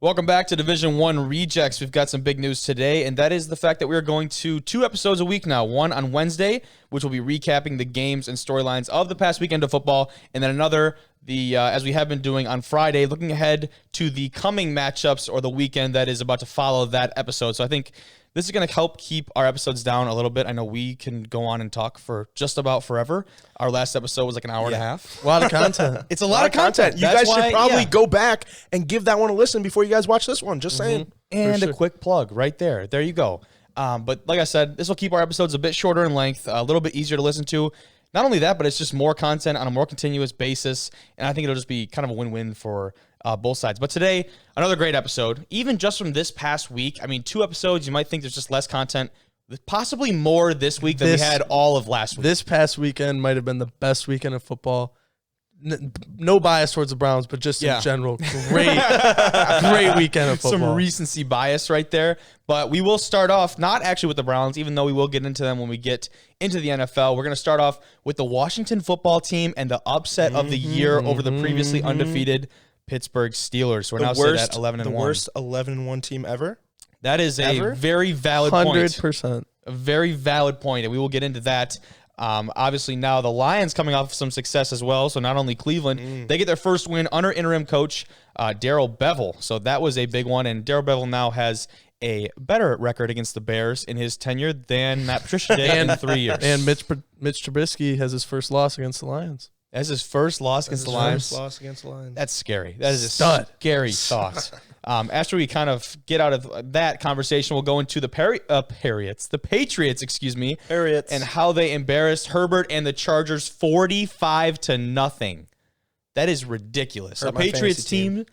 Welcome back to Division I Rejects. We've got some big news today, and that is the fact that we are going to 2 episodes a week now. One on Wednesday, which will be recapping the games and storylines of the past weekend of football, and then another, as we have been doing on Friday, looking ahead to the coming matchups or the weekend that is about to follow that episode. So I think this is going to help keep our episodes down a little bit. I know we can go on and talk for just about forever. Our last episode was like an hour and a half. A lot of content. It's a lot of content. You guys should probably go back and give that one a listen before you guys watch this one. Just saying. And a quick plug right there. There you go. But like I said, this will keep our episodes a bit shorter in length, a little bit easier to listen to. Not only that, but it's just more content on a more continuous basis. And I think it'll just be kind of a win-win for both sides. But today, another great episode. Even just from this past week, I mean, 2 episodes, you might think there's just less content. Possibly more this week than we had all of last week. This past weekend might have been the best weekend of football. No bias towards the Browns, but just in general, great weekend of football. Some recency bias right there. But we will start off, not actually with the Browns, even though we will get into them when we get into the NFL. We're going to start off with the Washington football team and the upset of the year over the previously undefeated Pittsburgh Steelers. So we're now set at 11-1. The worst 11-1 team ever? That is a very valid point. 100%. A very valid point, and we will get into that. Obviously, now the Lions coming off some success as well. So not only Cleveland, they get their first win under interim coach Darrell Bevell. So that was a big one, and Darrell Bevell now has a better record against the Bears in his tenure than Matt Patricia did in 3 years. And Mitch Trubisky has his first loss against the Lions. That's his first loss against the Lions. First loss against the Lions. That's scary. That is a scary thought. After we kind of get out of that conversation, we'll go into the Patriots, and how they embarrassed Herbert and the Chargers 45-0. That is ridiculous. A Patriots team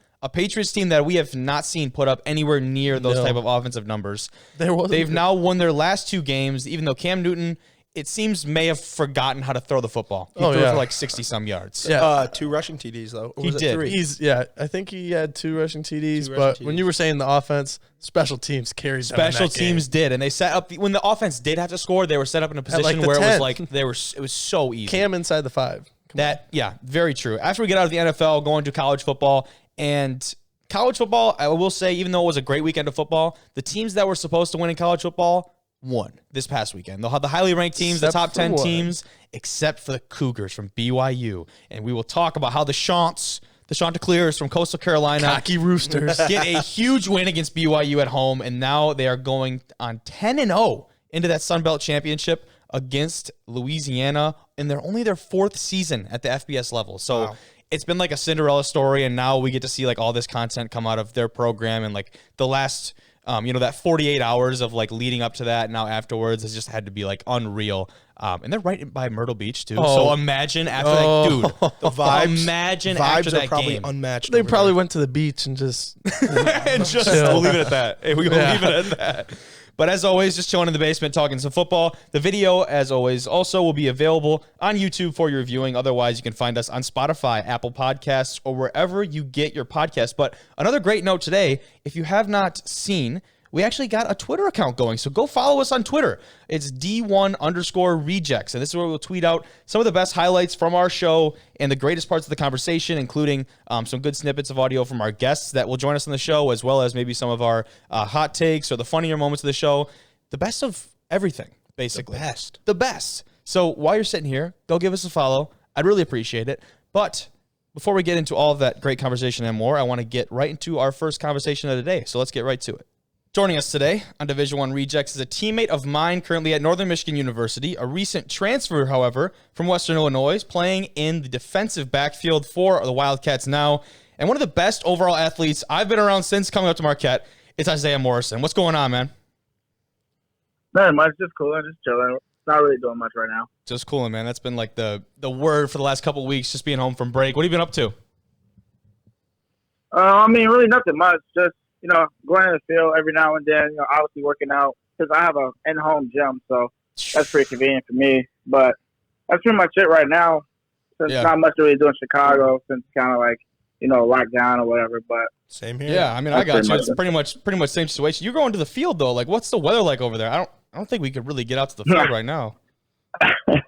that we have not seen put up anywhere near those type of offensive numbers. They've now won their last 2 games, even though Cam Newton, it seems, may have forgotten how to throw the football. He threw for like 60-some yards. Yeah. 2 rushing TDs, though. Or he did. 3? I think he had 2 rushing TDs, when you were saying the offense, special teams carried them in that Special teams did, and they set up, when the offense did have to score, they were set up in a position where 10th. It was so easy. Cam inside the 5. Very true. After we get out of the NFL, going to college football, and college football, I will say, even though it was a great weekend of football, the teams that were supposed to win in college football won this past weekend. They'll have the highly ranked teams, the top 10 teams, except for the Cougars from BYU. And we will talk about how the Chanticleers from Coastal Carolina, cocky Roosters, get a huge win against BYU at home, and now they are going on 10-0 into that Sun Belt Championship against Louisiana, and they're only their 4th season at the FBS level. So it's been like a Cinderella story, and now we get to see like all this content come out of their program, and like the last that 48 hours of like leading up to that, now afterwards, has just had to be like unreal. And they're right by Myrtle Beach too. So imagine after that, dude, the vibes. Imagine after that probably game, unmatched. They probably went to the beach and just we'll leave it at that. We'll leave it at that. But as always, just chilling in the basement, talking some football. The video, as always, also will be available on YouTube for your viewing. Otherwise, you can find us on Spotify, Apple Podcasts, or wherever you get your podcasts. But another great note today, if you have not seen, we actually got a Twitter account going. So go follow us on Twitter. It's D1_rejects. And this is where we'll tweet out some of the best highlights from our show and the greatest parts of the conversation, including some good snippets of audio from our guests that will join us on the show, as well as maybe some of our hot takes or the funnier moments of the show. The best of everything, basically. The best. So while you're sitting here, go give us a follow. I'd really appreciate it. But before we get into all of that great conversation and more, I want to get right into our first conversation of the day. So let's get right to it. Joining us today on Division I Rejects is a teammate of mine currently at Northern Michigan University, a recent transfer, however, from Western Illinois, playing in the defensive backfield for the Wildcats now, and one of the best overall athletes I've been around since coming up to Marquette. It's Isaiah Morrison. What's going on, man? Nothing much, just cool. I'm just chilling. Not really doing much right now. Just cooling, man. That's been like the word for the last couple of weeks, just being home from break. What have you been up to? Really nothing much. Just going in the field every now and then, obviously working out because I have a in-home gym, so that's pretty convenient for me. But that's pretty much it right now. Since not much to really do in Chicago, since kind of like, lockdown or whatever. But same here. Yeah, I got you. It's pretty much same situation. You're going to the field though. Like, what's the weather like over there? I don't think we could really get out to the field right now. In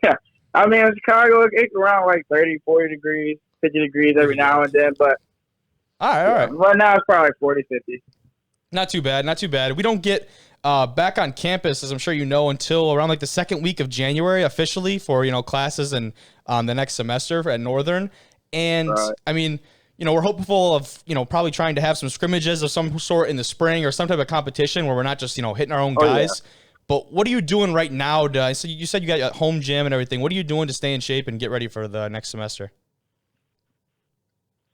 Chicago, it's around like 30, 40 degrees, 50 degrees every now and then, but All right. Right now it's probably like 40, 50. Not too bad. We don't get back on campus, as I'm sure you know, until around like the second week of January officially for, classes and the next semester at Northern. And Right. I mean, we're hopeful of, probably trying to have some scrimmages of some sort in the spring or some type of competition where we're not just, hitting our own guys. Yeah. But what are you doing right now? So you said you got a home gym and everything. What are you doing to stay in shape and get ready for the next semester?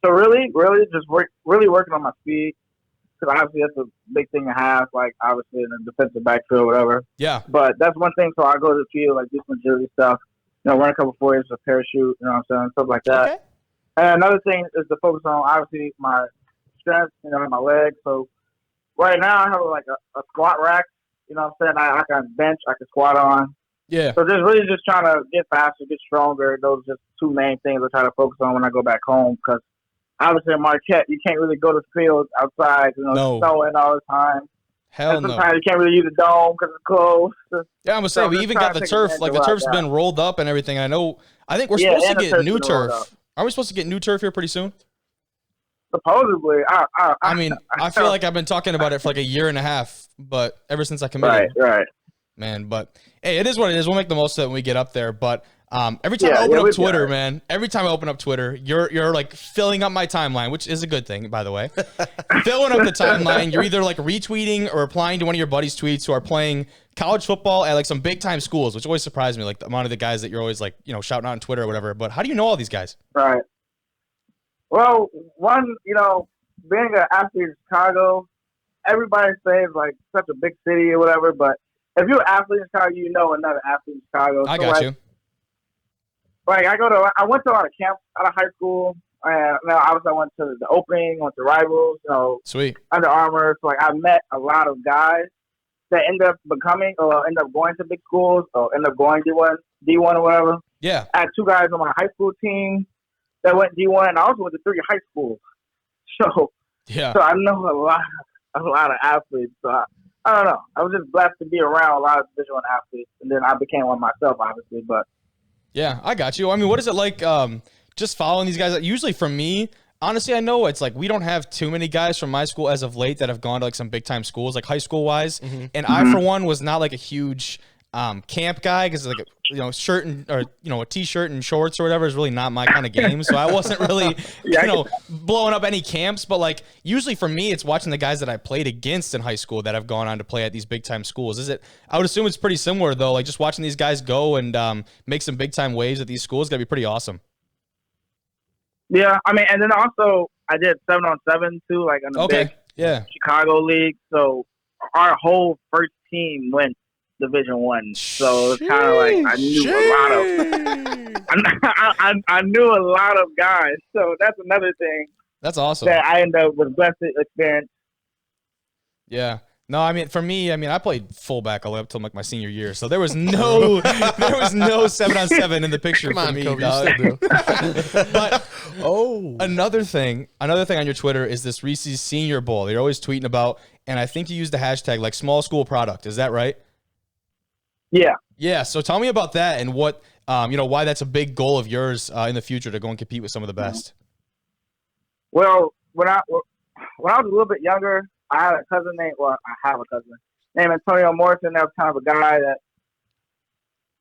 So really just working on my speed. Because obviously that's a big thing to have, like obviously in the defensive backfield or whatever. Yeah. But that's one thing. So I go to the field, like do some agility stuff, run a couple 4 inches of parachute, what I'm saying, stuff like that. Okay. And another thing is to focus on obviously my strength, my legs. So right now I have like a squat rack, what I'm saying. I can bench, I can squat on. Yeah. So just trying to get faster, get stronger. Those are just 2 main things I try to focus on when I go back home because. Obviously, in Marquette, you can't really go to fields outside, snowing all the time. Hell no. Sometimes you can't really use the dome because it's closed. Yeah, I'm going to say, we even got the turf. Like, the turf's been rolled up and everything. I think we're supposed to get new turf. Are we supposed to get new turf here pretty soon? Supposedly. I feel like I've been talking about it for like a year and a half, but ever since I committed. Right. Man, but, hey, it is what it is. We'll make the most of it when we get up there, but... every time I open up Twitter, man, you're like filling up my timeline, which is a good thing, by the way. Filling up the timeline, you're either like retweeting or replying to one of your buddies' tweets who are playing college football at like some big time schools, which always surprised me, like the amount of the guys that you're always like, shouting out on Twitter or whatever. But how do you know all these guys? Right. Well, one, being an athlete in Chicago, everybody says like such a big city or whatever, but if you're an athlete in Chicago, you know another athlete in Chicago. I got you. Like I went to a lot of camps out of high school, and obviously I went to the opening, went to Rivals, Sweet, Under Armour. So like I met a lot of guys that end up becoming or end up going to big schools or end up going D1 or whatever. Yeah, I had 2 guys on my high school team that went D1, and I also went to 3 high schools. So yeah, so I know a lot of athletes. So I don't know. I was just blessed to be around a lot of Division I athletes, and then I became one myself, obviously, but. Yeah, I got you. I mean, what is it like just following these guys? Usually for me, honestly, I know it's like we don't have too many guys from my school as of late that have gone to like some big time schools, like high school wise. Mm-hmm. And I, for one, was not like a huge camp guy because like shirt and or a t-shirt and shorts or whatever is really not my kind of game. So I wasn't really blowing up any camps. But like usually for me, it's watching the guys that I played against in high school that have gone on to play at these big time schools. I would assume it's pretty similar though. Like just watching these guys go and make some big time waves at these schools gotta be pretty awesome. Yeah, I mean, and then also I did 7-on-7 too, like in the big Chicago league. So our whole first team went Division I, so it's kind of like I knew a lot of guys. So that's another thing. That's awesome. That I ended up with blessed experience. Yeah. No, I mean for me, I played fullback all the way up till like my senior year, so there was no 7-on-7 in the picture for me. Kobe, you still do. But another thing on your Twitter is this Reese's Senior Bowl. You're always tweeting about, and I think you use the hashtag like small school product. Is that right? Yeah. Yeah. So tell me about that and what, why that's a big goal of yours in the future to go and compete with some of the best. Well, when I was a little bit younger, I have a cousin named Isaiah Morrison. That was kind of a guy that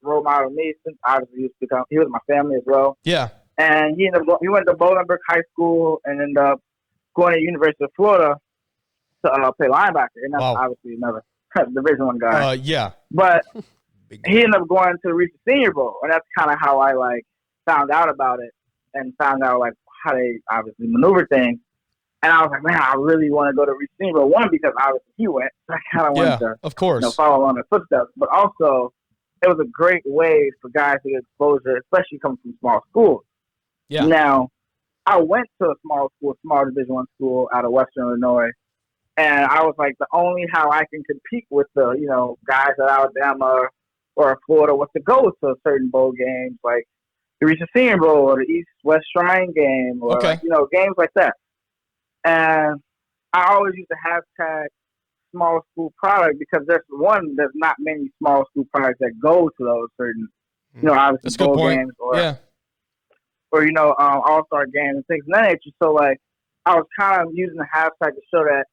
role model me since obviously he was my family as well. Yeah. And he went to Bolingbrook High School and ended up going to the University of Florida to play linebacker. And that's obviously another Division I guy. Yeah. But he ended up going to the Reese's Senior Bowl, and that's kind of how I like found out about it and found out like how they obviously maneuver things. And I was like, man, I really want to go to Reese's Senior Bowl. One, because obviously he went, so I kind of wanted to, of course, follow on his footsteps. But also, it was a great way for guys to get exposure, especially coming from small schools. Yeah. Now, I went to a small Division I school out of Western Illinois. And I was like, the only how I can compete with the, guys at Alabama or Florida was to go to certain bowl games, like the Reese's Senior Bowl or the East-West Shrine game or, games like that. And I always use the hashtag small school product because there's not many small school products that go to those certain, obviously that's bowl games or all-star games and things of that nature. So, like, I was kind of using the hashtag to show that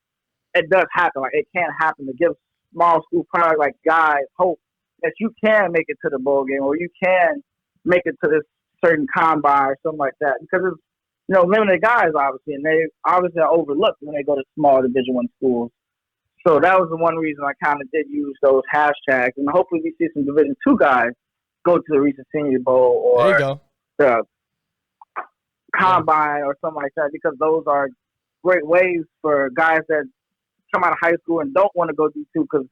it does happen. Like, it can happen, to give small school product like guys hope that you can make it to the bowl game, or you can make it to this certain combine or something like that. Because it's, limited guys, obviously, and they obviously are overlooked when they go to small Division I schools. So that was the one reason I kind of did use those hashtags, and hopefully we see some Division II guys go to the Reese's Senior Bowl or the combine or something like that, because those are great ways for guys that come out of high school and don't want to go D2 because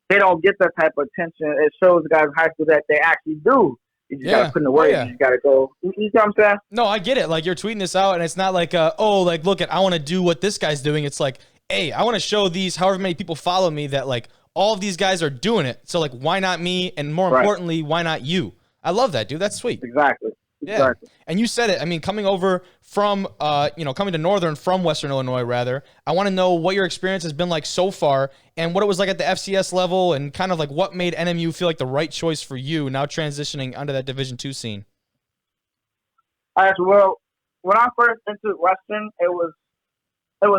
they don't get that type of attention. It shows the guys in high school that they actually do. You just got to put in the work. You just got to go. You know what I'm saying? No, I get it. Like, you're tweeting this out, and it's not like, look, I want to do what this guy's doing. It's like, hey, I want to show these however many people follow me that, like, all of these guys are doing it. So, like, why not me? And more importantly, why not you? I love that, dude. That's sweet. Exactly. Yeah. Exactly. And you said it. I mean, coming over from, coming to Northern from Western Illinois, rather, I want to know what your experience has been like so far and what it was like at the FCS level and kind of like what made NMU feel like the right choice for you now transitioning under that Division II scene. All right, well, when I first entered Western, it was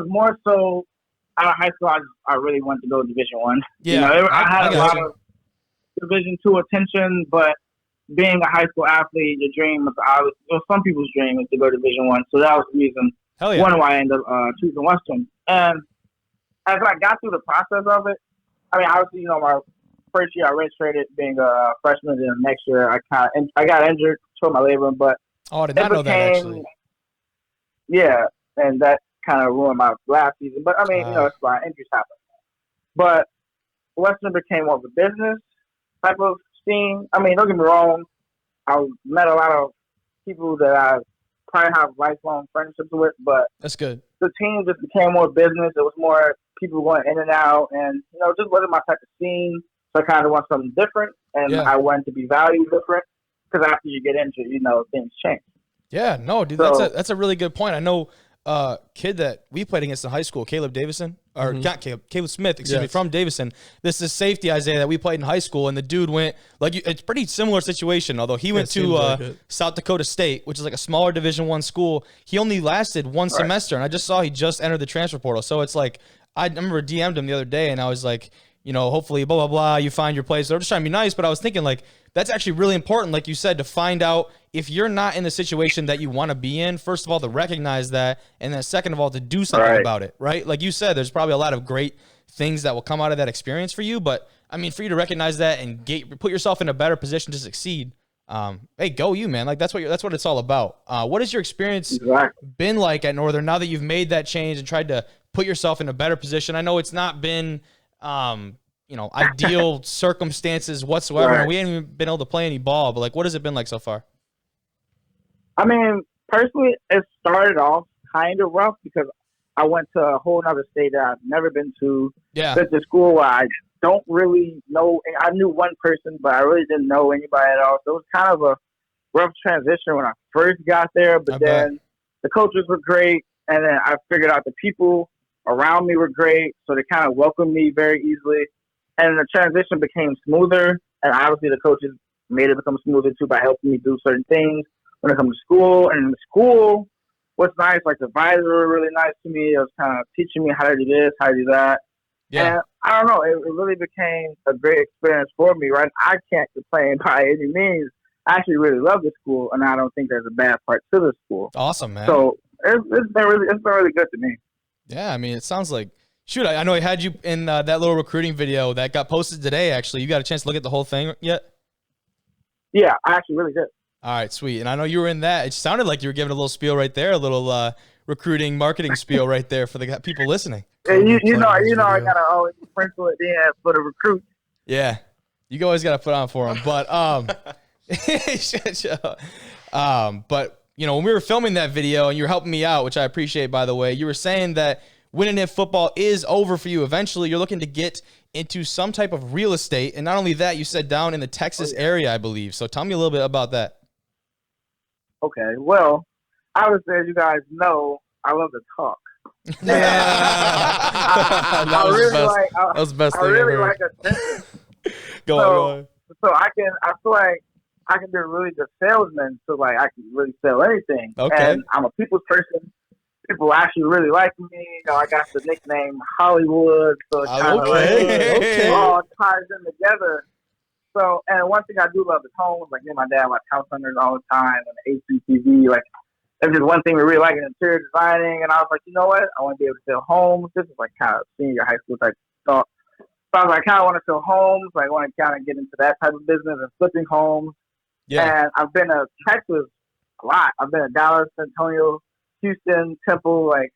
more so out of high school, I really wanted to go to Division I. Yeah. I had a lot of Division II attention, but being a high school athlete, your dream was obviously, some people's dream is to go to Division I. So that was the reason, one why I ended up choosing Western. And as I got through the process of it, I mean, obviously, my first year I redshirted being a freshman, and the next year I got injured, tore my labrum, but I did not know that actually. Yeah, and that kind of ruined my last season. But I mean, it's fine. Injuries happen. But Western became more of a business type of scene. I mean, don't get me wrong. I met a lot of people that I probably have lifelong friendships with, but that's good. The team just became more business. It was more people going in and out, and it just wasn't my type of scene. So I kind of want something different, and I wanted to be valued different because after you get injured, things change. Yeah, no, dude, that's a really good point. I know kid that we played against in high school, Caleb Davison, or not Caleb Smith, excuse me, from Davison. This is safety Isaiah that we played in high school, and the dude went it's pretty similar situation. Although he went to South Dakota State, which is like a smaller Division I school. He only lasted one semester, and I just saw he just entered the transfer portal. So it's like I remember DM'd him the other day, and I was like, hopefully blah blah blah, you find your place. They're just trying to be nice, but I was thinking like that's actually really important, like you said, to find out if you're not in the situation that you want to be in. First of all, to recognize that, and then second of all, to do something about it, right? Like you said, there's probably a lot of great things that will come out of that experience for you, but I mean, for you to recognize that and put yourself in a better position to succeed, hey, go you, man! Like that's what it's all about. What has your experience been like at Northern now that you've made that change and tried to put yourself in a better position? I know it's not been ideal circumstances whatsoever. And we ain't even been able to play any ball, but like, what has it been like so far? I mean, personally, it started off kind of rough because I went to a whole other state that I've never been to. Yeah. It's a school where I don't really know. I knew one person, but I really didn't know anybody at all. So it was kind of a rough transition when I first got there, but then the coaches were great. And then I figured out the people around me were great. So they kind of welcomed me very easily. And the transition became smoother. And obviously the coaches made it become smoother too by helping me do certain things when it comes to school. And in the school, what's nice, like the advisor were really nice to me. It was kind of teaching me how to do this, how to do that. Yeah. And I don't know, it really became a great experience for me, right? I can't complain by any means. I actually really love the school, and I don't think there's a bad part to the school. Awesome, man. So it's been really good to me. Yeah, I mean, it sounds like, shoot, I know I had you in that little recruiting video that got posted today, actually. You got a chance to look at the whole thing yet? Yeah, I actually really did. All right, sweet. And I know you were in that. It sounded like you were giving a little spiel right there, a little recruiting, marketing spiel right there for the people listening. And you know, I got to always sprinkle it in for the recruits. Yeah, you always got to put on for them. But, but, you know, when we were filming that video and you were helping me out, which I appreciate, by the way, you were saying that winning in football is over for you. Eventually, you're looking to get into some type of real estate. And not only that, you said down in the Texas area, I believe. So tell me a little bit about that. Okay. Well, obviously, as you guys know, I love to talk. That was the best thing ever. I really like attention. Go on. So I feel like I can be a really good salesman. So like I can really sell anything. Okay. And I'm a people's person. people actually really like me. You know, I got the nickname Hollywood, so it kind of Okay. all ties in together. So, and one thing I do love is home. Like, me and my dad watch House Hunters all the time and HGTV. Like, that's just one thing we really like in interior designing. And I was like, you know what? I want to be able to sell homes. This is like kind of senior high school type thought. So I was like, I kind of want to sell homes. Like, I want to kind of get into that type of business and flipping homes. Yeah. And I've been to Texas a lot. I've been to Dallas, San Antonio, Houston, Temple, like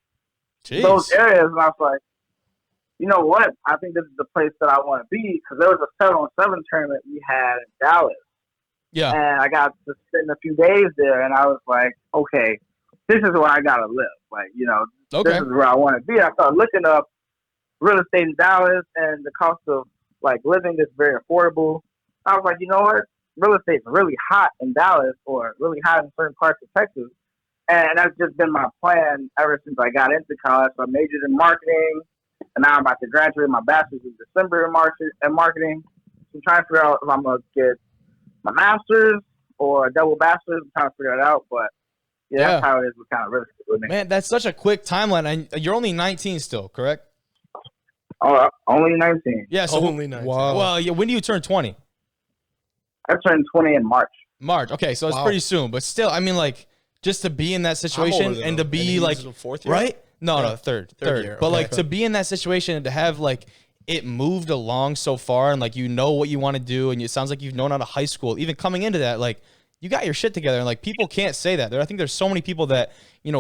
those areas. And I was like, you know what? I think this is the place that I want to be, because there was a 7-on-7 tournament we had in Dallas. Yeah. And I got to spend a few days there, and I was like, okay, this is where I got to live. Like, you know, this is where I want to be. I started looking up real estate in Dallas, and the cost of, like, living is very affordable. I was like, you know what? Real estate's really hot in Dallas, or really hot in certain parts of Texas. And that's just been my plan ever since I got into college. So I majored in marketing, and now I'm about to graduate my bachelor's in December in marketing. So I'm trying to figure out if I'm going to get my master's or a double bachelor's. I'm trying to figure it out. But, yeah, that's how it is with kind of real estate with me. Man, that's such a quick timeline. And you're only 19 still, correct? Oh, only 19. Yeah, so Only 19. Wow. Well, yeah, when do you turn 20? I turned 20 in March. March. Okay, so it's pretty soon. But still, I mean, like, just to be in that situation and to be like, fourth year? right? No, third year. But Okay. like to be in that situation and to have like it moved along so far, and like you know what you want to do, and it sounds like you've known out of high school, even coming into that, like you got your shit together, and like people can't say that. I think there's so many people that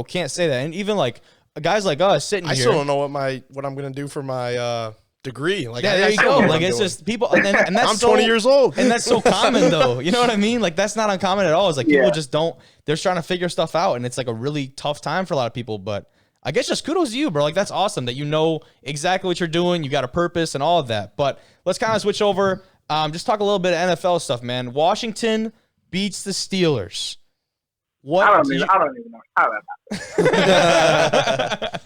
can't say that, and even like guys like us sitting I here. still don't know what I'm gonna do for my degree. Like, Yeah, there you go. Like it's just people, and that's I'm 20 years old, and that's so common though. You know what I mean? Like that's not uncommon at all. It's like people just don't. They're trying to figure stuff out, and it's like a really tough time for a lot of people. But I guess just kudos to you, bro. Like that's awesome that you know exactly what you're doing. You got a purpose and all of that. But let's kind of switch over. Just talk a little bit of NFL stuff, man. Washington beats the Steelers. What? I don't even know how that happened.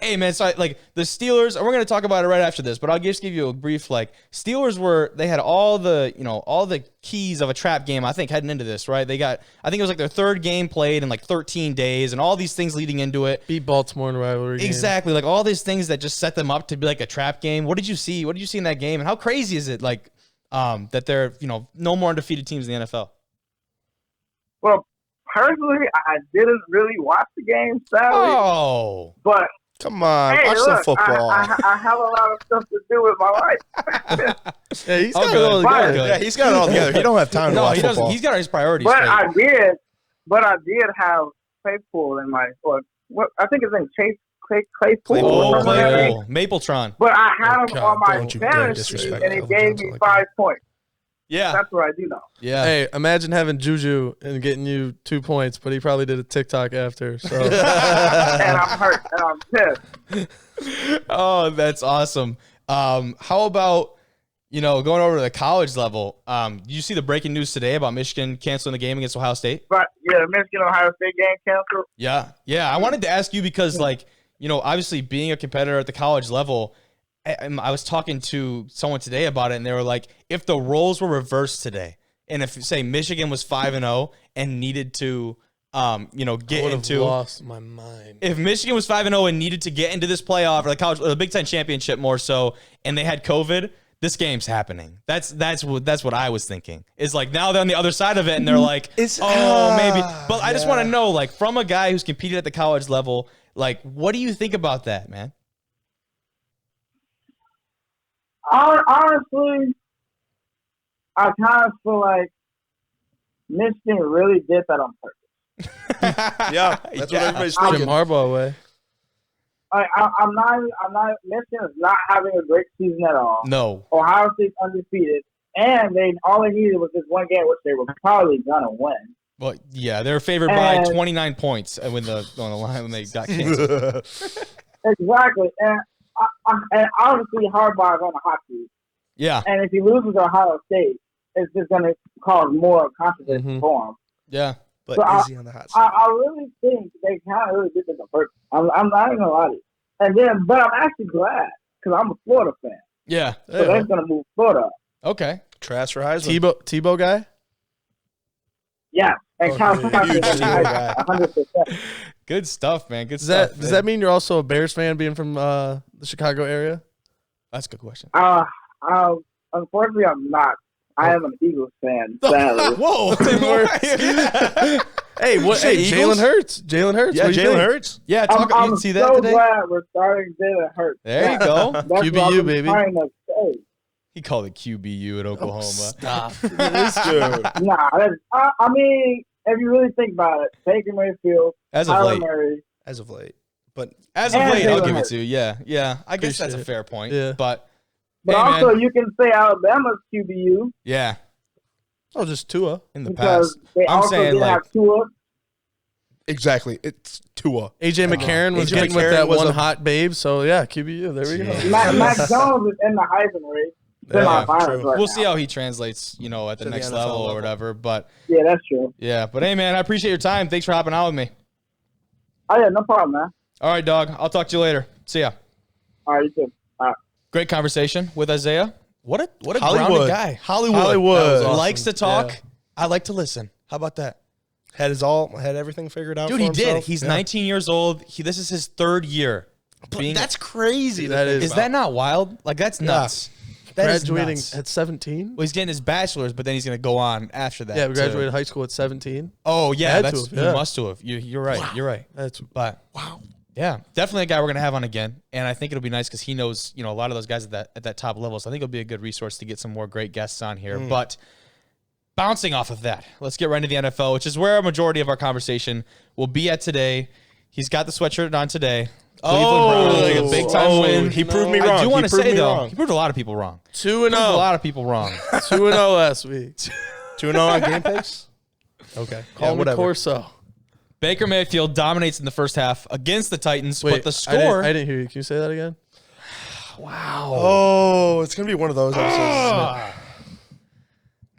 Hey man, so like the Steelers, and we're gonna talk about it right after this, but I'll just give you a brief. Like Steelers they had all the keys of a trap game. I think heading into this, right? I think it was like their third game played in like 13 days, and all these things leading into it. Beat Baltimore in the rivalry game. Exactly, like all these things that just set them up to be like a trap game. What did you see? What did you see in that game? And how crazy is it? Like that they're no more undefeated teams in the NFL. Well, personally, I didn't really watch the game, sadly. Oh, But come on, hey, watch look, some football. I have a lot of stuff to do with my life. Yeah, he's Oh, got it good. all Fine. together. Yeah, he's got it all together. He don't have time to no, watch he doesn't. football. He's got his priorities. But straight. I did have Claypool in my, or what I think his name Claypool. Claypool. Oh, or something like that. Claypool. Mapletron. But I had him God, on my don't you dare fantasy, disrespect and he Elvin gave Johnson me like 5 points. Yeah. That's what I do know. Yeah. Hey, imagine having Juju and getting you 2 points, but he probably did a TikTok after. So And I'm hurt, and I'm pissed. Oh, that's awesome. How about, going over to the college level? Did you see the breaking news today about Michigan canceling the game against Ohio State? But, yeah, the Michigan-Ohio State game canceled. Yeah. Yeah. I wanted to ask you because, obviously being a competitor at the college level, I was talking to someone today about it, and they were like, if the roles were reversed today, and if, say, Michigan was 5-0 and needed to, get I would have into lost my mind. if Michigan was 5-0 and needed to get into this playoff or or the Big Ten championship more so, and they had COVID, this game's happening. That's what I was thinking. Is like now they're on the other side of it, and they're like, maybe. But I just want to know, like, from a guy who's competed at the college level, like, what do you think about that, man? Honestly, I kind of feel like Michigan really did that on purpose. Yeah, that's what everybody's Jim thinking. Harbaugh way. I'm not. Michigan is not having a great season at all. No. Ohio State's undefeated, and all they needed was this one game, which they were probably gonna win. Well, yeah, they were favored by 29 points when on the line when they got canceled. Exactly, and obviously Harbaugh is on the hot seat. Yeah. And if he loses to Ohio State, it's just going to cause more controversy for him. Yeah. But So is he on the hot seat? I really think they kind of really did this on purpose. I'm not even going to lie to you. But I'm actually glad because I'm a Florida fan. Yeah. So they're going to move Florida up. Okay. Transfer Heisman. Tebow guy? Yeah. And Kyle Trask is in the guy. Heisman, 100%. Good stuff, man. Good Does stuff. that mean you're also a Bears fan, being from the Chicago area? That's a good question. Unfortunately, I'm not. I am an Eagles fan, sadly. Whoa. Hey, what? Hey, Jalen Hurts. Jalen Hurts. Yeah, Jalen Hurts. Yeah, I'm you see that so today? glad we're starting Jalen Hurts. There you go. That's what QBU, I've been baby. trying to say. He called it QBU at Oklahoma. Stop. Nah, I mean, if you really think about it, Baker Mayfield, As of Kyler late. Murray. As of late. As of And late, I'll Jalen give it Hurts. to you. Yeah. I guess that's a Appreciate fair point. Yeah. But But hey, also, man. you can say Alabama's QBU Yeah, Oh, just Tua. in the because past. they I'm also saying, didn't like, have Tua. Exactly. It's Tua. AJ McCarron was AJ getting with McCarron that was one a- hot babe. So, yeah, QBU. There we go. Mac Jones is in the Heisman race. Semifinals true. right We'll now. see how he translates, at the To the next NFL level or level. whatever. But Yeah, that's true. yeah, but hey, man, I appreciate your time. Thanks for hopping out with me. Oh, yeah, no problem, man. All right, dog. I'll talk to you later. See ya. All right, you too. All right. Great conversation with Isaiah. What a grounded Hollywood. guy. Hollywood. That was awesome. Likes to talk. Yeah. I like to listen. How about that? Had everything figured out. Dude, for he did. himself. He's Yeah. 19 years old. This is his third year. That's crazy. That Is that not wild? Like, that's nuts. That is Graduating nuts. at 17? Well, he's getting his bachelor's, but then he's going to go on after that. Yeah, we to- graduated high school at 17. Oh, yeah. Had to That's have, you yeah. must have. You're right. You're right. That's But yeah, definitely a guy we're gonna have on again, and I think it'll be nice because he knows a lot of those guys at that top level. So I think it'll be a good resource to get some more great guests on here. But bouncing off of that, let's get right into the NFL, which is where a majority of our conversation will be at today. He's got the sweatshirt on today. Cleveland Browns, a big time win. He proved me I wrong. do want to He proved say me though, wrong. he proved a lot of people wrong. 2-0. A lot of people wrong. 2-0 last week. 2-0 on game pace. Okay. Call me whatever. Corso. Baker Mayfield dominates in the first half against the Titans, Wait, but the score. I didn't hear you. Can you say that again? Oh, it's gonna be one of those episodes.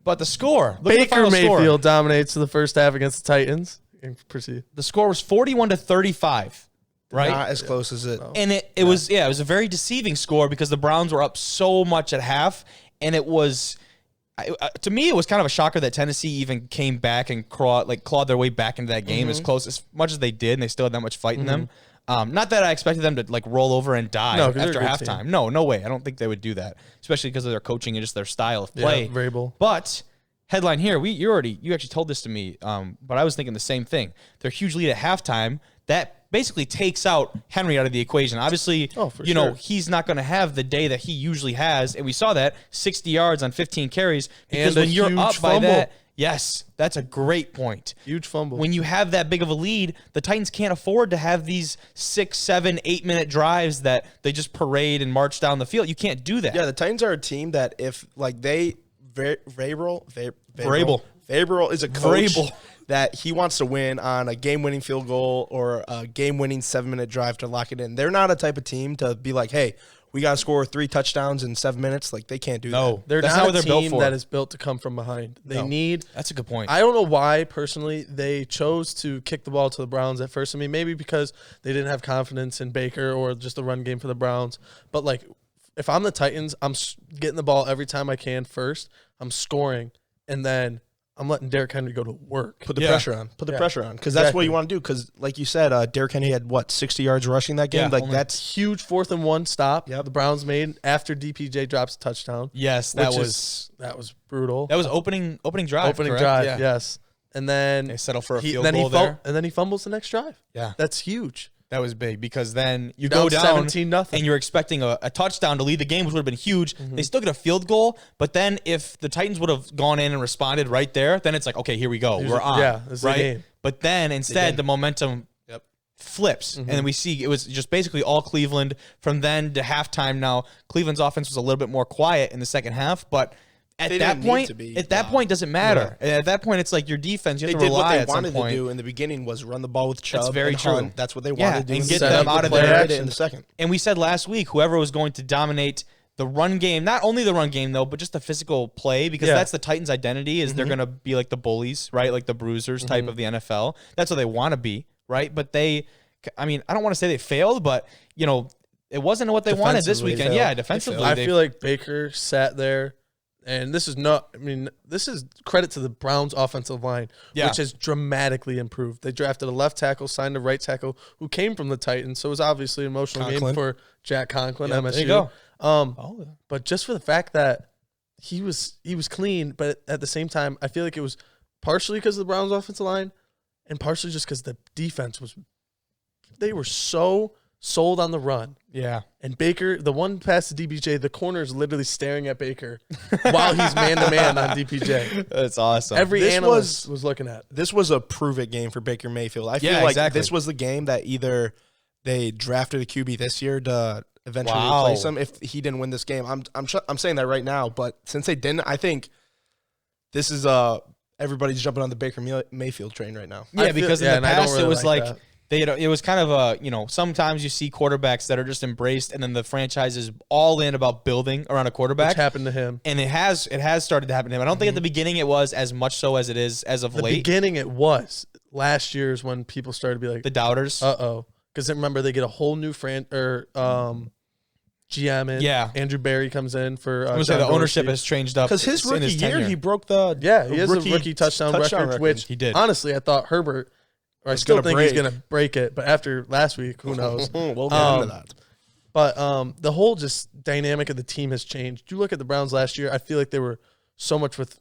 But the score. Look at the Baker final score. Mayfield dominates the first half against the Titans. Proceed. The score was 41-35, right? Not as close as it. And it was a very deceiving score because the Browns were up so much at half, and it was to me it was kind of a shocker that Tennessee even came back and clawed their way back into that game as close as much as they did, and they still had that much fight in them. Not that I expected them to roll over and die No, 'cause after they're a good halftime. team. No way. I don't think they would do that, especially because of their coaching and just their style of play. Yeah, Vrabel. But headline here, you actually told this to me, but I was thinking the same thing. Their huge lead at halftime that basically takes out Henry out of the equation. Obviously, Oh, for sure. he's not going to have the day that he usually has, and we saw that 60 yards on 15 carries. Because And a when you're huge up by fumble. that, yes, that's a great point. Huge fumble. When you have that big of a lead, the Titans can't afford to have these 6, 7, 8-minute drives that they just parade and march down the field. You can't do that. Yeah, the Titans are a team that if Vrabel is a coach Vrabel. that he wants to win on a game-winning field goal or a game-winning 7-minute drive to lock it in. They're not a type of team to be like, hey, we got to score 3 touchdowns in 7 minutes. Like, they can't do No. that. They're That's not not what a they're built team for. that is built to come from behind. They need. That's a good point. I don't know why, personally, they chose to kick the ball to the Browns at first. I mean, maybe because they didn't have confidence in Baker or just the run game for the Browns. But, if I'm the Titans, I'm getting the ball every time I can first. I'm scoring. And then I'm letting Derrick Henry go to work. Put the pressure on. Put the pressure on. Because that's what Exactly. you want to do. Because, like you said, Derrick Henry had, 60 yards rushing that game? Yeah, Like, that's Huge 4th and 1 stop. Yep. The Browns made after DPJ drops a touchdown. yes, that which was brutal. opening drive. Opening correct? drive, Yeah. yes. And then They settle for a he- field then he goal fum- there. And then he fumbles the next drive. Yeah. That's huge. That was big because then you Down go down 17-0. and you're expecting a touchdown to lead the game, which would have been huge. They still get a field goal, but then if the Titans would have gone in and responded right there, then it's like, okay, here we go. We're on. yeah, this is the right? game. But then instead, the momentum flips. And then we see it was just basically all Cleveland from then to halftime. Now, Cleveland's offense was a little bit more quiet in the second half, but at They that didn't need point, to be. at that point, doesn't matter. At that point, it's like your defense. You they have to did what rely they at some wanted to point. do in the beginning was run the ball with Chubb. That's very and true. Hunt. That's what they Yeah, wanted to do. and get Set them up out the of play there. action in the second. And we said last week, whoever was going to dominate the run game, not only the run game though, but just the physical play, because that's the Titans' identity is they're going to be like the bullies, right? Like the bruisers type of the NFL. That's what they want to be, right? But I don't want to say they failed, but it wasn't what they wanted this Defensively, weekend. they Yeah, failed. defensively. I feel like Baker sat there And this is this is credit to the Browns offensive line, which has dramatically improved. They drafted a left tackle, signed a right tackle who came from the Titans. So it was obviously an emotional game for Jack Conklin, MSU. There you go. But just for the fact that he was clean, but at the same time, I feel like it was partially because of the Browns offensive line and partially just because the defense they were so sold on the run. Yeah. And Baker, the one pass to DPJ, the corner is literally staring at Baker while he's man-to-man on DPJ. That's awesome. Every analyst was looking at. This was a prove-it game for Baker Mayfield. I feel like this was the game that either they drafted a QB this year to eventually replace him if he didn't win this game. I'm saying that right now, but since they didn't, I think this is everybody's jumping on the Baker Mayfield train right now. Yeah, because in the past it was like that. it was kind of sometimes you see quarterbacks that are just embraced, and then the franchise is all in about building around a quarterback. Which happened to him. And it has started to happen to him. I don't think at the beginning it was as much so as it is as of late. The beginning it was. Last year is when people started to be like, the doubters. Because remember, they get a whole new GM in. Yeah. Andrew Berry comes in for I was say the ownership has changed up. Because his rookie year, he broke he has a rookie touchdown record, which he did. Honestly, I thought Herbert, or I still think he's going to break it, but after last week, who knows? We'll get into that. But the whole just dynamic of the team has changed. You look at the Browns last year, I feel like they were so much with,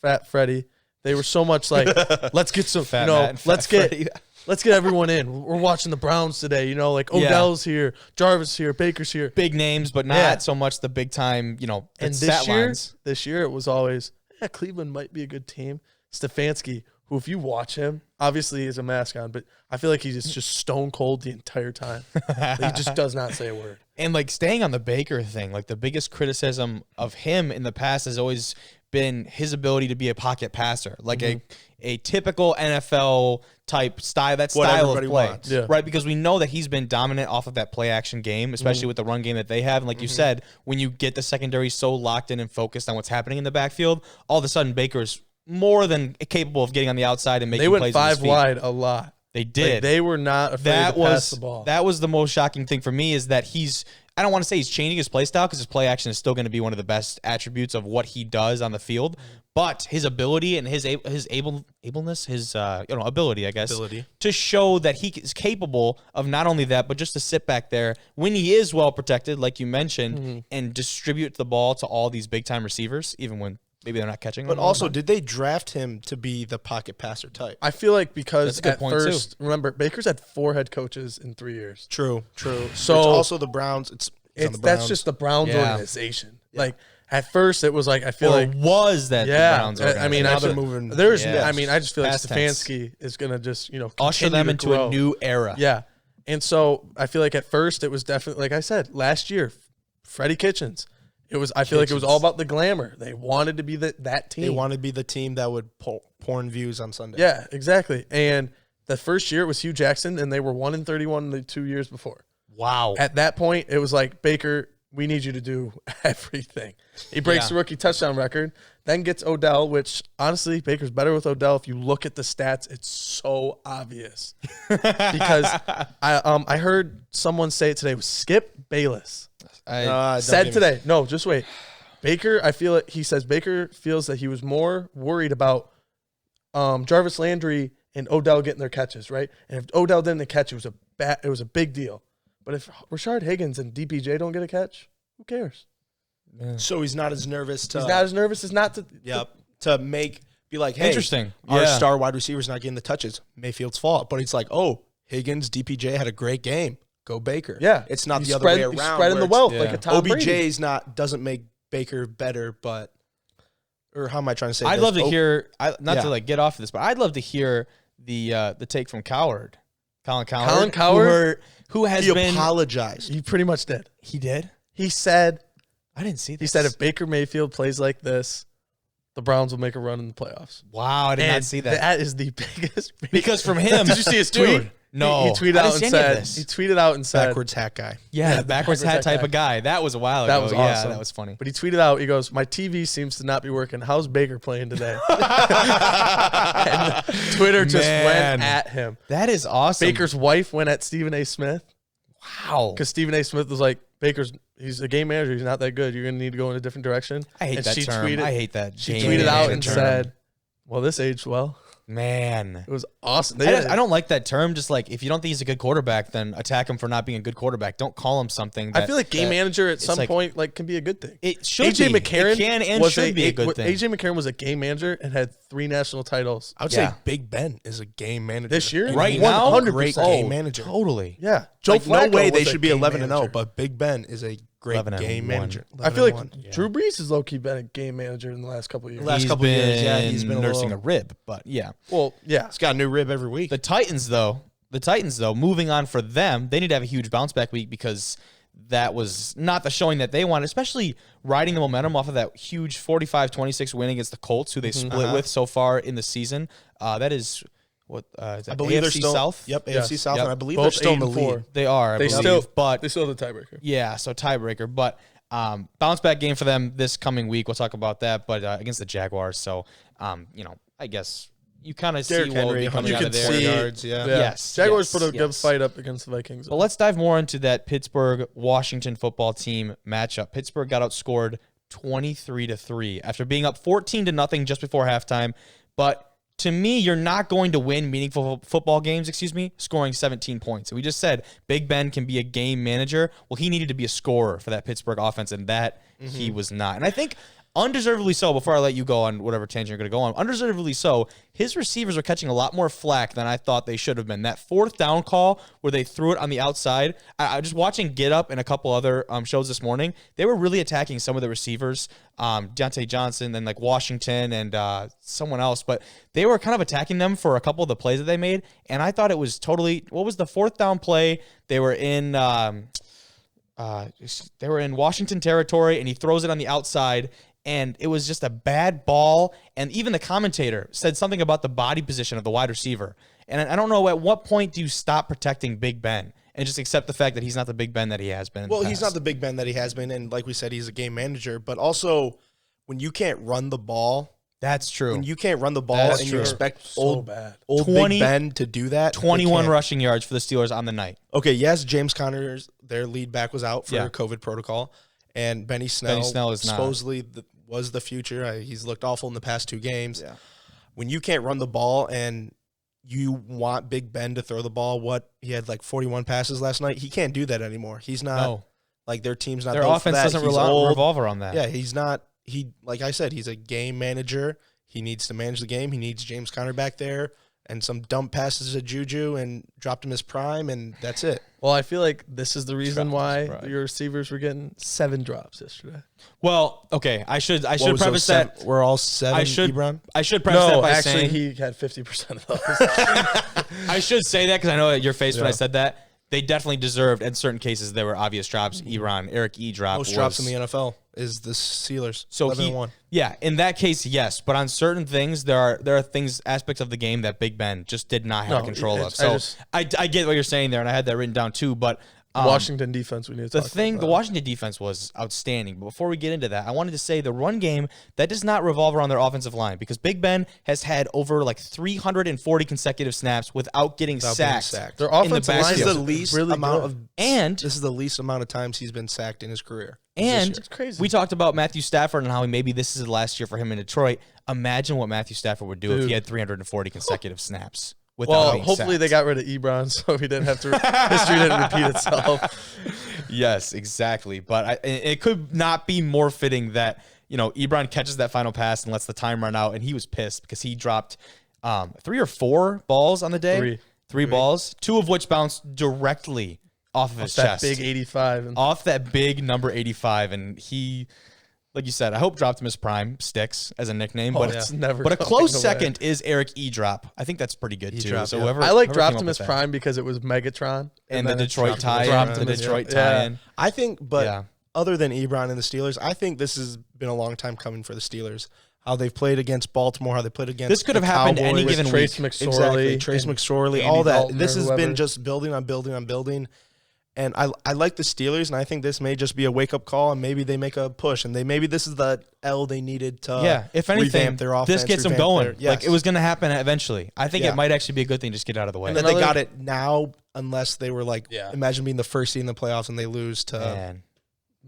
Fat Freddie. They were so much like, let's get some, let's get everyone in. We're watching the Browns today, like Odell's here, Jarvis here, Baker's here. Big names, but not so much the big time, And this year it was always, Cleveland might be a good team. Stefanski, who if you watch him, obviously is a mask on, but I feel like he's just stone cold the entire time. He just does not say a word. And like staying on the Baker thing, like the biggest criticism of him in the past has always been his ability to be a pocket passer, like a typical NFL type style, style of play, right? Because we know that he's been dominant off of that play action game, especially with the run game that they have. And like you said, when you get the secondary so locked in and focused on what's happening in the backfield, all of a sudden Baker's more than capable of getting on the outside and making plays. They went 5 wide a lot. They did. Like, they were not afraid to pass the ball. That was the most shocking thing for me is that I don't want to say he's changing his play style because his play action is still going to be one of the best attributes of what he does on the field. But his ability and his ableness, his ability, I guess, to show that he is capable of not only that, but just to sit back there when he is well protected, like you mentioned, and distribute the ball to all these big time receivers, even when maybe they're not catching. But also, did they draft him to be the pocket passer type? I feel like because at first, remember, Baker's had 4 head coaches in 3 years. True. So it's also the Browns. That's just the Browns organization. Yeah. Like at first, it was like I feel like was that the Browns organization? I mean, now they're moving. I just feel like Stefanski is gonna just usher them into a new era. Yeah, and so I feel like at first it was definitely like I said last year, Freddie Kitchens. I feel like it was all about the glamour. They wanted to be that team. They wanted to be the team that would porn views on Sunday. Yeah, exactly. And the first year it was Hugh Jackson, and they were 1-31 the 2 years before. Wow. At that point, it was like, Baker, we need you to do everything. He breaks the rookie touchdown record, then gets Odell, which honestly, Baker's better with Odell. If you look at the stats, it's so obvious. Because I heard someone say it today was Skip Bayless. Said today. No, just wait. Baker, he says Baker feels that he was more worried about Jarvis Landry and Odell getting their catches, right? And if Odell didn't catch, it was a big deal. But if Rashard Higgins and DPJ don't get a catch, who cares? Yeah. So he's not as nervous to. He's not as nervous as not to. To be like, hey, interesting. Our star wide receiver's not getting the touches. Mayfield's fault. But it's like, oh, Higgins, DPJ had a great game. Go Baker. Yeah, it's not the other way around. He's spreading the wealth like a Tom Brady. doesn't make Baker better, but or how am I trying to say? I'd love to hear. To like get off of this, but I'd love to hear the take from Colin Cowherd, who has been apologized. He pretty much did. He did. He said, "I didn't see this." He said, "If Baker Mayfield plays like this, the Browns will make a run in the playoffs." Wow, I did not see that. That is the biggest. Because from him, did you see his tweet? No, he tweeted out and said, backwards hat guy. Yeah, backwards hat type of guy. That was a while ago. That was awesome. Yeah, that was funny. But he tweeted out, he goes, "My TV seems to not be working. How's Baker playing today?" And Twitter just went at him. That is awesome. Baker's wife went at Stephen A. Smith. Wow. Because Stephen A. Smith was like, he's a game manager. He's not that good. You're going to need to go in a different direction. I hate that term. I hate that. She tweeted out and said, well, this aged well. Man, it was awesome. I don't like that term. Just like, if you don't think he's a good quarterback, then attack him for not being a good quarterback. Don't call him something. I feel like game manager at some point can be a good thing. It should be. McCarron it can and should be a good thing. AJ McCarron was a game manager and had 3 national titles. I would say Big Ben is a game manager this year. Right now, 100% great game manager. Totally. Yeah. Joe Flacco, no way they should be 11-0, but Big Ben is a great game manager. I feel like Drew Brees has low-key been a game manager in the last couple of years. He's been nursing a rib, but yeah. Well, yeah. He's got a new rib every week. The Titans, though, moving on for them, they need to have a huge bounce back week because that was not the showing that they wanted, especially riding the momentum off of that huge 45-26 win against the Colts, who they split with so far in the season. That is... I believe AFC they're still South. Yep, AFC South, and I believe they're still in the lead. They are. They still have the tiebreaker. Yeah, so tiebreaker. But bounce back game for them this coming week. We'll talk about that. But against the Jaguars, so I guess you kind of see what will be coming out of there. Yards, Yes. Jaguars put a good fight up against the Vikings. But let's dive more into that Pittsburgh-Washington football team matchup. Pittsburgh got outscored 23-3 after being up 14-0 just before halftime. But to me, you're not going to win meaningful football games, scoring 17 points. And we just said Big Ben can be a game manager. Well, he needed to be a scorer for that Pittsburgh offense, and that he was not. And I think undeservedly so, before I let you go on whatever tangent you're going to go on, undeservedly so, his receivers are catching a lot more flack than I thought they should have been. That 4th down call where they threw it on the outside, I just watching Get Up and a couple other shows this morning, they were really attacking some of the receivers, Deontay Johnson and like Washington and someone else, but they were kind of attacking them for a couple of the plays that they made, and I thought it was totally, what was the 4th down play? They were in Washington territory, and he throws it on the outside, and it was just a bad ball. And even the commentator said something about the body position of the wide receiver. And I don't know, at what point do you stop protecting Big Ben and just accept the fact that he's not the Big Ben that he has been? Well, he's not the Big Ben that he has been. And like we said, he's a game manager. But also, when you can't run the ball. That's true. When you can't run the ball you expect old Big Ben to do that. 21 rushing yards for the Steelers on the night. Okay, yes, James Connors, their lead back, was out for COVID protocol. And Benny Snell is supposedly was the future. He's looked awful in the past 2 games. Yeah. When you can't run the ball and you want Big Ben to throw the ball, he had like 41 passes last night. He can't do that anymore. He's not like their team's not. Their offense doesn't revolve around that. Yeah, he's not. Like I said, he's a game manager. He needs to manage the game. He needs James Conner back there and some dump passes to Juju and dropped him his prime, and that's it. Well, I feel like this is the reason why your receivers were getting 7 drops yesterday. Well, okay, I should preface that we're all 7. I should preface that by saying he had 50% of those. I should say that because I know your face when I said that. They definitely deserved. In certain cases, there were obvious drops. Eric E. dropped. Most drops in the NFL is the Steelers. So in that case, yes. But on certain things, there are aspects of the game that Big Ben just did not have control of. So I get what you're saying there, and I had that written down too. But Washington defense, we need to talk about. The Washington defense was outstanding. But before we get into that, I wanted to say the run game, that does not revolve around their offensive line because Big Ben has had over like 340 consecutive snaps without getting sacked. Their offensive line is the least amount of, and this is the least amount of times he's been sacked in his career. And it's crazy. We talked about Matthew Stafford and how maybe this is the last year for him in Detroit. Imagine what Matthew Stafford would do if he had 340 consecutive snaps. Well, hopefully they got rid of Ebron, so he didn't have to. History didn't repeat itself. Yes, exactly. But it could not be more fitting that Ebron catches that final pass and lets the time run out, and he was pissed because he dropped 3 or 4 balls on the day. Three balls, 2 of which bounced directly off of his chest. That big 85. Off that big number 85, and he. Like you said, I hope dropped him his prime sticks as a nickname, but it's never. But a close second is Eric E. Drop. I think that's pretty good too. So I like dropped him his prime because it was Megatron and the Detroit tie-in. I think, but other than Ebron and the Steelers, I think this has been a long time coming for the Steelers. How they've played against Baltimore, how they played against this could have happened any given week. Trace McSorley, all that. This has been just building on building on building. And I like the Steelers, and I think this may just be a wake-up call, and maybe they make a push, and maybe this is the L they needed to if anything, revamp their offense. This gets them going. Like, it was going to happen eventually. I think it might actually be a good thing to just get out of the way. And then they got it now, unless they were like, imagine being the first seed in the playoffs and they lose to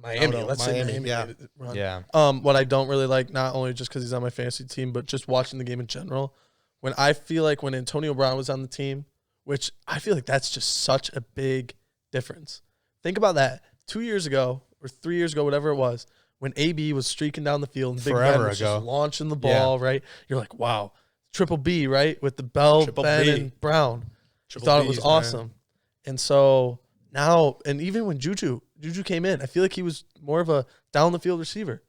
Miami. Let's say Miami. Yeah. Run. Yeah. What I don't really like, not only just because he's on my fantasy team, but just watching the game in general, when I feel like when Antonio Brown was on the team, which I feel like that's just such a big difference. Think about that. 2 years ago or 3 years ago, whatever it was, when AB was streaking down the field and Big Ben was just launching the ball, right? You're like, wow, Triple B, right? With the Bell, Ben, and Brown. You thought it was awesome. Man. And so now, and even when Juju came in, I feel like he was more of a down-the-field receiver.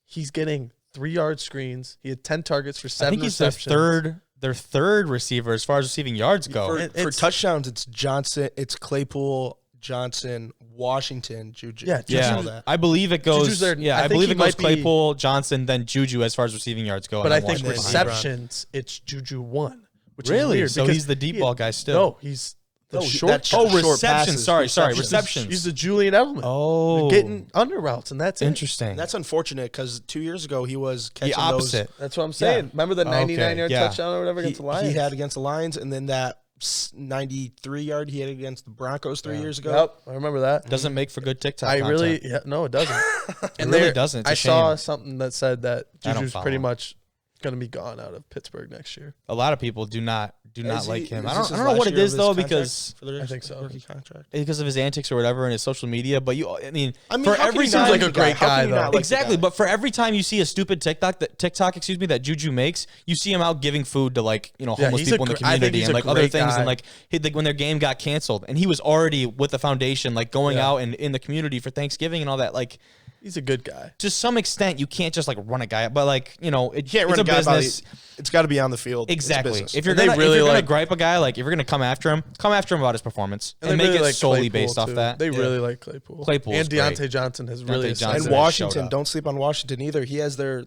He's getting 3-yard screens. He had 10 targets for 7 receptions. I think he's their third receiver as far as receiving yards go. For touchdowns, it's Johnson, it's Claypool, Johnson, Washington, Juju. Yeah. I believe it goes. I believe it goes Claypool, Johnson, then Juju as far as receiving yards go. But I think receptions, it's Juju 1, which is weird. So he's the deep ball guy still. No, he's the short. Reception. Sorry, receptions. He's the Julian Edelman. Oh, getting under routes, and that's interesting. That's unfortunate because 2 years ago he was catching the opposite. those. That's what I'm saying. Yeah. Remember the 99-yard touchdown or whatever against the Lions? He had against the Lions, and then that 93-yard he had against the Broncos 3 years ago. Yep, I remember that. Doesn't make for good TikTok content. No, it doesn't. It really doesn't. I saw something that said that Juju's pretty much going to be gone out of Pittsburgh next year. A lot of people do not like him. I don't know what it is though, because I think so. Rookie contract. Because of his antics or whatever in his social media. But I mean, for every seems like a great guy though. Exactly, but for every time you see a stupid TikTok that Juju makes, you see him out giving food to homeless people in the community and other things, and when their game got canceled, and he was already with the foundation going out and in the community for Thanksgiving and all that. He's a good guy. To some extent, you can't just run a guy, but you can't run a business. It's got to be on the field. Exactly. If you're gonna gripe a guy, if you're gonna come after him about his performance and make it solely based off that. They really like Claypool. And Deontay Johnson has really. And Washington, don't sleep on Washington either. He has their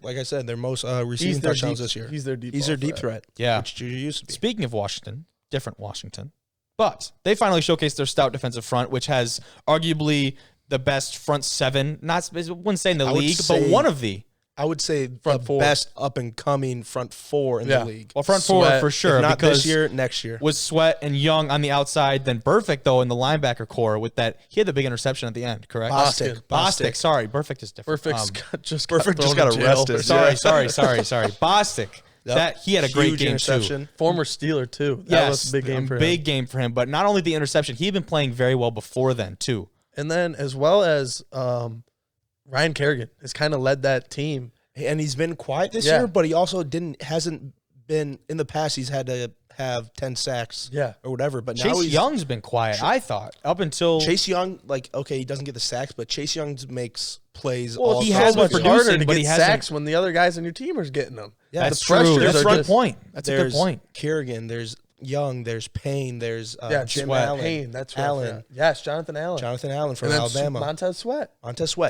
most receiving touchdowns this year. He's their deep threat. Yeah, which Juju used to be. Speaking of Washington, different Washington, but they finally showcased their stout defensive front, which has arguably the best front seven, I wouldn't say in the league, but one of the. I would say the best up-and-coming front four in the league. Well, front four for sure. If not this year, next year. Was Sweat and Young on the outside, then Burfict, though, in the linebacker core with that. He had the big interception at the end, correct? Bostic. Sorry, Burfict is different. Burfict just got arrested. Sorry. Bostic. Yep. He had a great game, too. Former Steeler, too. That was a big game for him. Big game for him, but not only the interception, he had been playing very well before then, too. And then, as well as Ryan Kerrigan has kind of led that team. And he's been quiet this year, but he also hasn't been, in the past, he's had to have 10 sacks or whatever. But now Chase Young's been quiet, I thought, up until. Chase Young, he doesn't get the sacks, but Chase Young makes plays all the time. He has been producing, but he has sacks when the other guys on your team are getting them. Yeah, that's true. That's a good point. That's a good point. Kerrigan, there's Young, there's Payne, there's Jim Sweat. Allen. Payne, that's right. Allen. Yes, Jonathan Allen. From Alabama. Montez Sweat.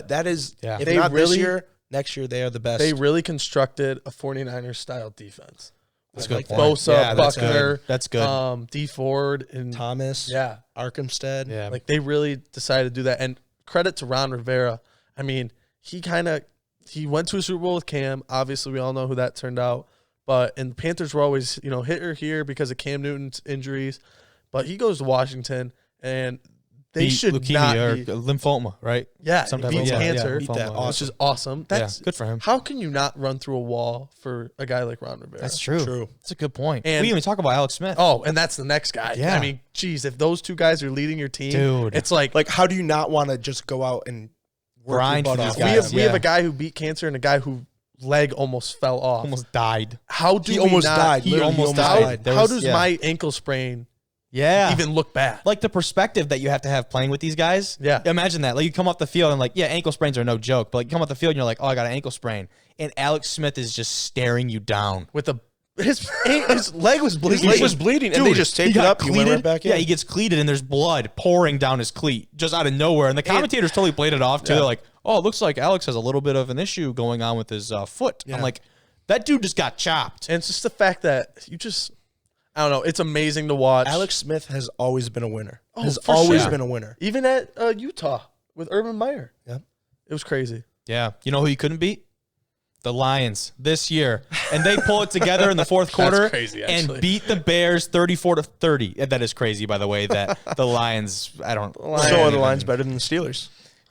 That is, if not this year, next year they are the best. They really constructed a 49ers style defense. That's good. Bosa, Buckner. That's good. D Ford and Thomas. Yeah. Armstead. Yeah. They really decided to do that. And credit to Ron Rivera. I mean, he went to a Super Bowl with Cam. Obviously, we all know who that turned out. And the Panthers were always, hit or here because of Cam Newton's injuries. But he goes to Washington, and they should leukemia not or be. Lymphoma, right? Yeah, he beats cancer, which is awesome. That's good for him. How can you not run through a wall for a guy like Ron Rivera? That's true. That's a good point. And we didn't even talk about Alex Smith. Oh, and that's the next guy. Yeah. I mean, geez, if those two guys are leading your team, dude, it's like how do you not want to just go out and grind for these guys? We have a guy who beat cancer and a guy who leg almost fell off. Almost died. How do he almost died? He almost died. How does my ankle sprain even look bad? Like the perspective that you have to have playing with these guys. Yeah. Imagine that. You come off the field and ankle sprains are no joke. But you come off the field and you're like, oh, I got an ankle sprain. And Alex Smith is just staring you down. With his leg was bleeding. His leg was bleeding, and they just taped it up. He went right back in. Yeah, he gets cleated, and there's blood pouring down his cleat just out of nowhere. And the commentators totally played it off, too. They're like, oh, it looks like Alex has a little bit of an issue going on with his foot. Yeah. I'm like, that dude just got chopped. And it's just the fact that I don't know. It's amazing to watch. Alex Smith has always been a winner. Been a winner. Even at Utah with Urban Meyer. Yeah. It was crazy. Yeah. You know who he couldn't beat? The Lions this year. And they pull it together in the fourth quarter and beat the Bears 34-30. That is crazy, by the way, that the Lions, So are the Lions better than the Steelers?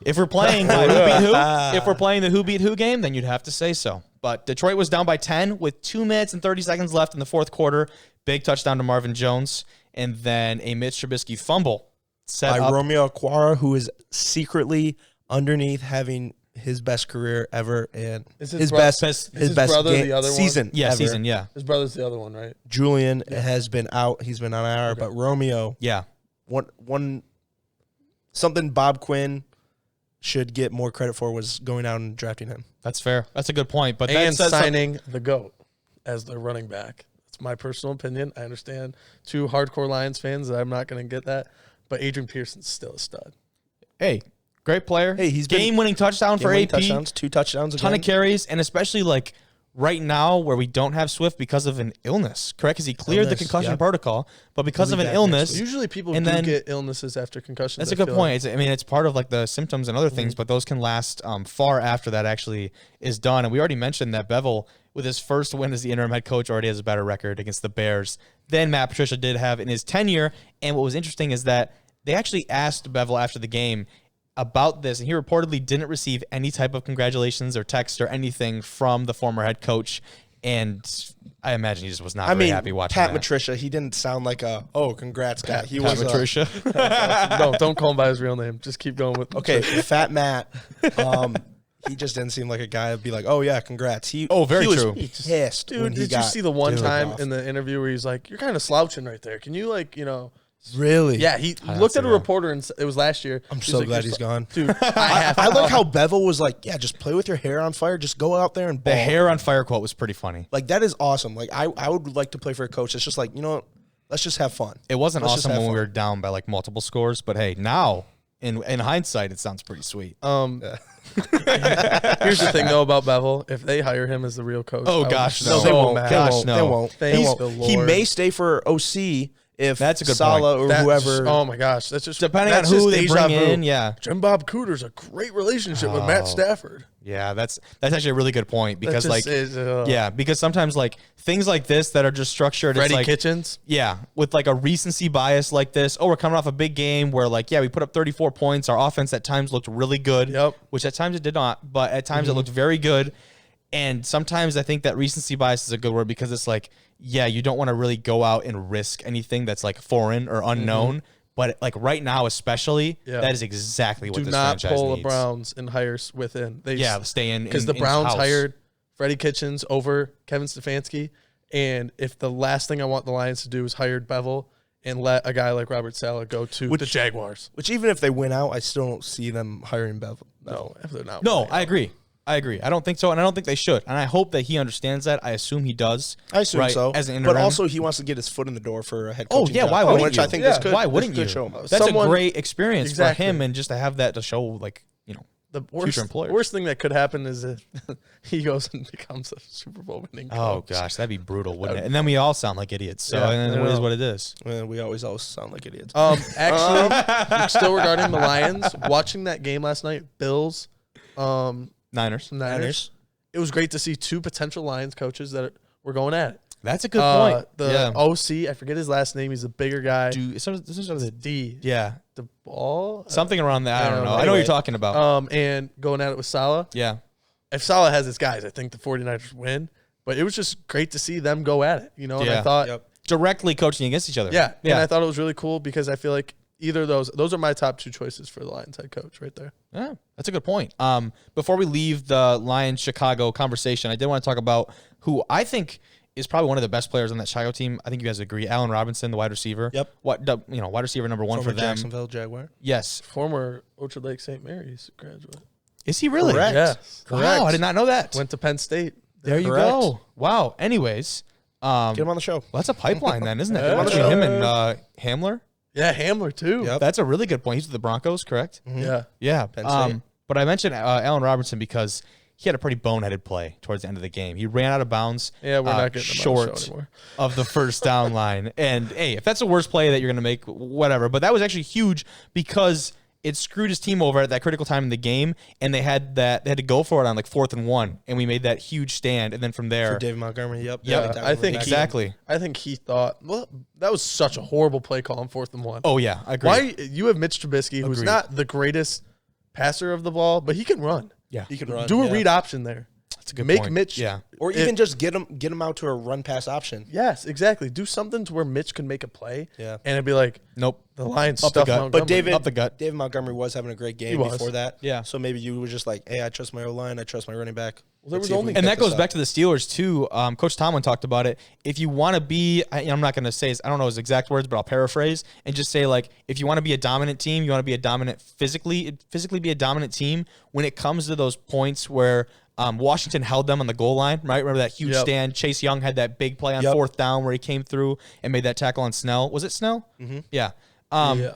If we're playing who beat who, if we're playing the who beat who game, then you'd have to say so. But Detroit was down by 10 with 2 minutes and 30 seconds left in the fourth quarter. Big touchdown to Marvin Jones, and then a Mitch Trubisky fumble set by up. Romeo Okwara, who is secretly underneath having his best career ever and his best brother game, the other season. Yeah, ever. season. Yeah, His brother's the other one, right? Julian has been out; he's been on IR, but Romeo, one something Bob Quinn should get more credit for was going out and drafting him. That's fair. That's a good point. But and that signing the GOAT as their running back. It's my personal opinion. I understand 2 hardcore Lions fans that I'm not going to get that, but Adrian Pearson's still a stud. Hey, great player. Hey, he's game-winning touchdown for AP. 2 touchdowns, ton of carries, and especially like right now where we don't have Swift because of an illness, correct? Because he cleared the concussion protocol, but because of an illness. Usually people and do then, get illnesses after concussions. That's a good point. Like. It's part of like the symptoms and other things, but those can last far after that actually is done. And we already mentioned that Bevel, with his first win as the interim head coach, already has a better record against the Bears than Matt Patricia did have in his tenure. And what was interesting is that they actually asked Bevel after the game about this, and he reportedly didn't receive any type of congratulations or text or anything from the former head coach. And I imagine he just was not very happy watching Pat that. Patricia, he didn't sound like congrats guy. He Pat was Patricia. Don't call him by his real name. Just keep going with Fat Matt. He just didn't seem like a guy that'd be like, oh yeah, congrats. Very he true. Was pissed. Dude, did you see the one time in the interview where he's like, "You're kind of slouching right there. Can you Really? Yeah, he looked at a reporter and it was last year. I'm so glad he's gone. Dude, I like how Bevel was like, yeah, just play with your hair on fire. Just go out there and ball. The hair on fire quote was pretty funny. Like, that is awesome. Like, I would like to play for a coach that's just like, you know what? Let's just have fun. It wasn't awesome when we were down by like multiple scores, but hey, now in hindsight, it sounds pretty sweet. Here's the thing though about Bevel: if they hire him as the real coach, no, they won't. Gosh, no. They won't. Thank the Lord. He may stay for OC if that's a good Saleh point. or whoever. Oh my gosh, that's just depending on who they bring in. Yeah, Jim Bob Cooter's a great relationship with Matt Stafford. Yeah, that's actually a really good point because because sometimes like things like this that are just structured. Freddie it's like, Kitchens. Yeah, with like a recency bias like this. Oh, we're coming off a big game where like we put up 34 points. Our offense at times looked really good. Yep. Which at times it did not, but at times it looked very good. And sometimes I think that recency bias is a good word because it's like, you don't want to really go out and risk anything that's like foreign or unknown. But like right now, especially, that is exactly what this franchise needs. Do not pull the Browns and hire within. They stay in because the Browns hired Freddie Kitchens over Kevin Stefanski, and if the last thing I want the Lions to do is hire Bevel and let a guy like Robert Saleh go to the Jaguars. Which even if they win out, I still don't see them hiring Bevel. No, if they're not. No, I agree. I don't think so, and I don't think they should. And I hope that he understands that. I assume he does. I assume so. As an interim. But also, he wants to get his foot in the door for a head coaching job. Why wouldn't which you? I think this could. Why wouldn't you? Show him. That's a great experience for him, and just to have that to show, like, the future employers. Worst thing that could happen is if he goes and becomes a Super Bowl winning coach. Oh gosh, that'd be brutal, wouldn't it? And then we all sound like idiots. So it is what it is. We always sound like idiots. Actually, still regarding the Lions, watching that game last night, Bills, Niners. It was great to see 2 potential Lions coaches that were going at it. That's a good point. The OC, I forget his last name. He's a bigger guy. This is D. Yeah. The ball? Something around that. I don't know. I know what you're talking about. And going at it with Saleh. Yeah. If Saleh has his guys, I think the 49ers win. But it was just great to see them go at it. And I thought directly coaching against each other. Yeah. And I thought it was really cool because I feel like either of those are my top 2 choices for the Lions head coach right there. Yeah, that's a good point. Before we leave the Lions-Chicago conversation, I did want to talk about who I think is probably one of the best players on that Chicago team. I think you guys agree. Allen Robinson, the wide receiver. Yep. Wide receiver number 1 for them. Jacksonville Jaguar. Yes. Former Orchard Lake St. Mary's graduate. Is he really? Correct. Yes. Wow, I did not know that. Went to Penn State. There you go. Wow. Anyways. Get him on the show. Well, that's a pipeline then, isn't it? Between him and Hamler? Yeah, Hamler too. Yep. That's a really good point. He's with the Broncos, correct? Yeah. Yeah. Penn State. But I mentioned Allen Robinson because he had a pretty boneheaded play towards the end of the game. He ran out of bounds. Yeah, we're not getting him on the show anymore. Of the first down line. And hey, if that's the worst play that you're going to make, whatever. But that was actually huge because it screwed his team over at that critical time in the game, and they had to go for it on like 4th and 1, and we made that huge stand. And then from there, for David Montgomery, yep. I think exactly. I think he thought, well, that was such a horrible play call on 4th and 1. Oh yeah, I agree. Why you have Mitch Trubisky, who's not the greatest passer of the ball, but he can run. Yeah. He can run. Do a read option there. That's a good Make point. Mitch. Yeah. Or even just get him out to a run pass option. Yes, exactly. Do something to where Mitch can make a play. Yeah. And it'd be like, Nope. the Lions Up the stuff gut. Montgomery. But David, Up the gut. David Montgomery was having a great game was. before that. Yeah. So maybe you were just like, hey, I trust my O-line. I trust my running back. Well, there Let's was see if we only- can And pick that goes this back up. to the Steelers too. Coach Tomlin talked about it. If you want to be, I'm not going to say, I don't know his exact words, but I'll paraphrase and just say like, if you want to be a dominant team, you want to be a dominant physically be a dominant team. When it comes to those points where Washington held them on the goal line, right? Remember that huge stand? Chase Young had that big play on fourth down where he came through and made that tackle on Snell. Was it Snell? Mm-hmm. Yeah. Yeah.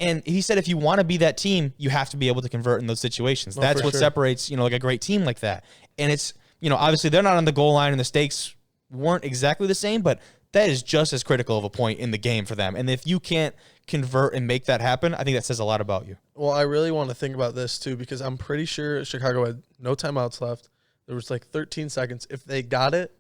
And he said, if you want to be that team, you have to be able to convert in those situations. That's what separates, like a great team like that. And it's, obviously they're not on the goal line and the stakes weren't exactly the same, but that is just as critical of a point in the game for them. And if you can't convert and make that happen, I think that says a lot about you. Well, I really want to think about this too, because I'm pretty sure Chicago had no timeouts left. There was like 13 seconds. If they got it,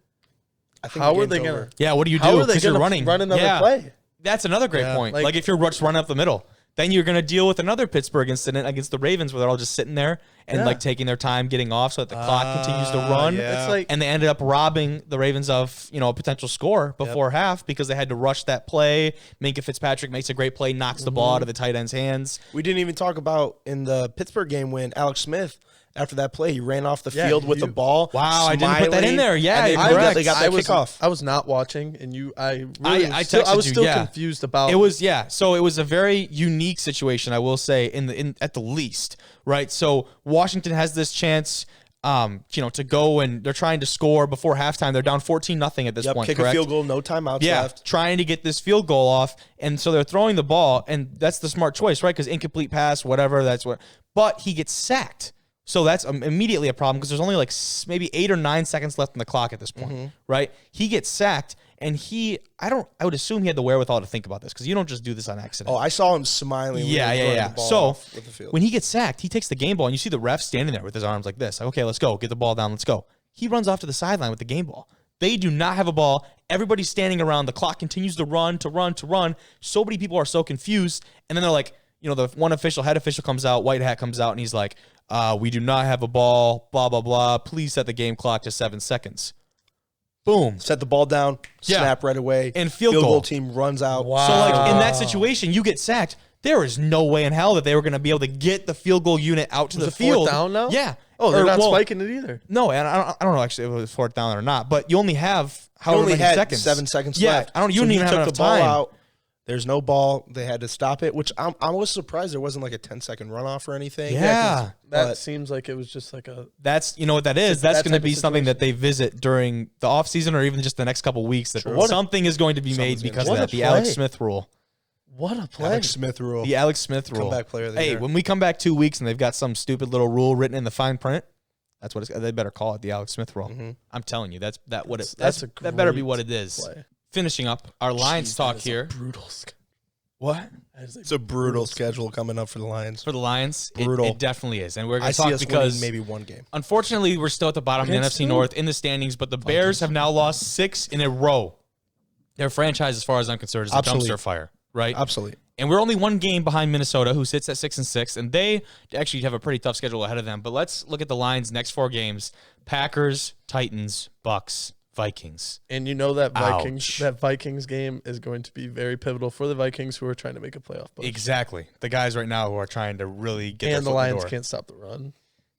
I think how the are they game's going over. to? Yeah, what do you do? How are they Because you're going to running. run another play? That's another great point. Like if you're just running up the middle, then you're going to deal with another Pittsburgh incident against the Ravens where they're all just sitting there and like taking their time getting off so that the clock continues to run. It's like, and they ended up robbing the Ravens of, a potential score before half because they had to rush that play. Minka Fitzpatrick makes a great play, knocks the ball out of the tight end's hands. We didn't even talk about in the Pittsburgh game when Alex Smith, after that play, he ran off the field with the ball. Wow, I didn't put that in there. Yeah, they got that kickoff. I was not watching, and I texted was you, still confused about it. So it was a very unique situation, I will say, in at the least, right? So Washington has this chance, to go and they're trying to score before halftime. They're down 14-0 at this point. Kick correct? a field goal, no timeouts left. Trying to get this field goal off, and so they're throwing the ball, and that's the smart choice, right? Because incomplete pass, whatever, that's what. But he gets sacked. So that's immediately a problem because there's only like maybe 8 or 9 seconds left on the clock at this point, right? He gets sacked, and I would assume he had the wherewithal to think about this because you don't just do this on accident. Oh, I saw him smiling. Yeah. So when he gets sacked, he takes the game ball, and you see the ref standing there with his arms like this. Like, okay, let's go. Get the ball down. Let's go. He runs off to the sideline with the game ball. They do not have a ball. Everybody's standing around. The clock continues to run. So many people are so confused, and then they're like, the one head official comes out, white hat comes out, and he's like, we do not have a ball, blah, blah, blah. Please set the game clock to 7 seconds. Boom. Set the ball down, snap right away. And field goal goal team runs out. Wow. So, in that situation, you get sacked. There is no way in hell that they were going to be able to get the field goal unit out to the field. Fourth down now? Yeah. Oh, they're not spiking it either. No, and I don't know actually if it was fourth down or not, but you only have however many seconds. 7 seconds yeah, left. You didn't even have enough time. Out. There's no ball. They had to stop it, which I was surprised there wasn't like a 10-second runoff or anything. Yeah. That seems like it was just like a... That's, what that is. That's going to be something that they visit during the offseason or even just the next couple of weeks. That something is going to be made because of that. The Alex Smith rule. What a play. Alex Smith rule. The Alex Smith rule. Comeback player of the year. When we come back 2 weeks and they've got some stupid little rule written in the fine print, that's what they better call it, the Alex Smith rule. Mm-hmm. I'm telling you, that better be what it is. Play. Finishing up our Lions talk here. Brutal schedule. What? It's a brutal schedule coming up for the Lions. For the Lions, brutal. It definitely is, and we're going to talk talk because maybe one game. Unfortunately, we're still at the bottom of the NFC North in the standings, but the Bears have now lost 6 in a row. Their franchise, as far as I'm concerned, is a dumpster fire, right? Absolutely. And we're only one game behind Minnesota, who sits at 6-6, and they actually have a pretty tough schedule ahead of them. But let's look at the Lions' next 4 games: Packers, Titans, Bucks, Vikings. And that Vikings game is going to be very pivotal for the Vikings, who are trying to make a playoff push. Exactly. The guys right now who are trying to really get and their the foot in Lions door. can't stop the run.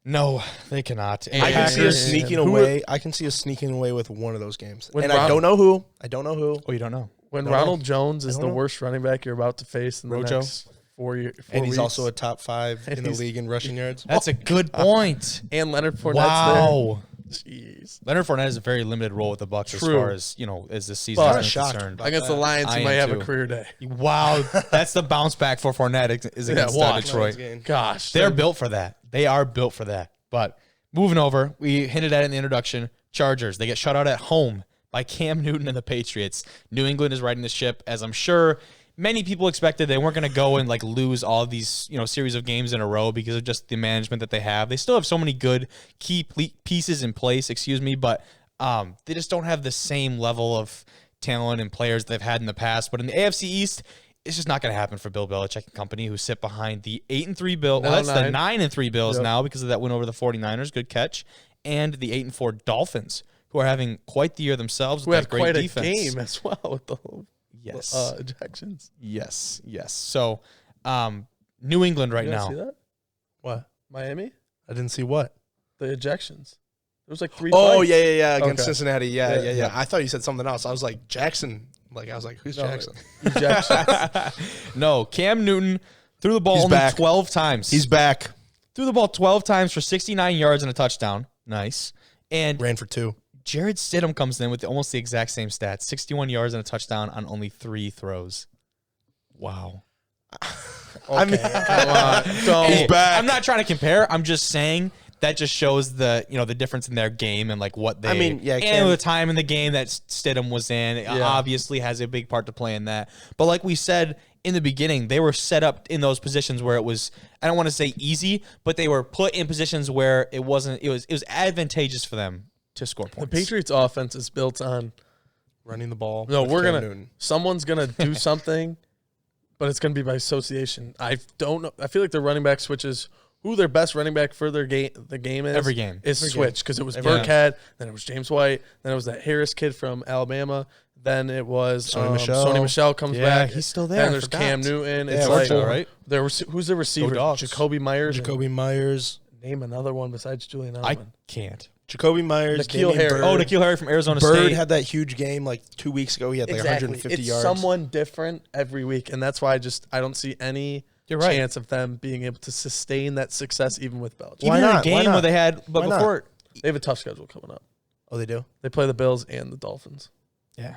No, they cannot. And I can see us sneaking away. I can see us sneaking away with one of those games. I don't know who. Oh, you don't know? When Ronald Jones is the worst running back you're about to face in the next 4 years. And he's also a top 5 in the league in rushing yards. That's a good point. And Leonard Fournette's wow. there. Jeez. Leonard Fournette has a very limited role with the Bucs as far as, as the season is concerned. Against the Lions, he might have a career day. Wow. That's the bounce back for Fournette is against Detroit. Gosh. They're built for that. They are built for that. But moving over, we hinted at it in the introduction, Chargers. They get shut out at home by Cam Newton and the Patriots. New England is riding the ship, as I'm sure many people expected. They weren't going to go and lose all of these series of games in a row because of just the management that they have. They still have so many good key pieces in place, but they just don't have the same level of talent and players they've had in the past. But in the AFC East, it's just not going to happen for Bill Belichick and company, who sit behind the 8-3 Bills. Well, that's the 9-3 Bills now because of that win over the 49ers. Good catch. And the 8-4 Dolphins, who are having quite the year themselves. Who have great quite defense. a game as well with the ejections. Yes. So, New England right now. See that? What? Miami? I didn't see what? The ejections. There was like 3 Oh, fights. yeah. Against Cincinnati. Yeah. I thought you said something else. I was like, Jackson. I was like, who's Jackson? Ejections. No, Cam Newton threw the ball only 12 times. He's back. Threw the ball 12 times for 69 yards and a touchdown. Nice. And ran for 2. Jared Stidham comes in with almost the exact same stats, 61 yards and a touchdown on only 3 throws. Wow. I mean, come on. He's back. I'm not trying to compare. I'm just saying that just shows the difference in their game and like what they. I mean, yeah, and the time in the game that Stidham was in obviously has a big part to play in that. But like we said in the beginning, they were set up in those positions where it was, I don't want to say easy, but they were put in positions where it wasn't. It was advantageous for them to score points. The Patriots offense is built on running the ball. No, someone's gonna do something, but it's gonna be by association. I don't know. I feel like their running back switches who their best running back for the game is. Every game is switched because it was Burkhead, then it was James White, then it was that Harris kid from Alabama, then it was Sony Michel comes back. He's still there. And there's Cam Newton. It's right? Who's the receiver? Jacoby Myers. Name another one besides Julian Edelman. I can't. Jacoby Myers, N'Keal Harry. N'Keal Harry from Arizona State. Bird had that huge game like 2 weeks ago. He had like 150 it's yards. Someone different every week, and that's why I don't see any chance of them being able to sustain that success even with Belichick. Even in a game where they had, but before they have a tough schedule coming up. Oh, they do? They play the Bills and the Dolphins. Yeah.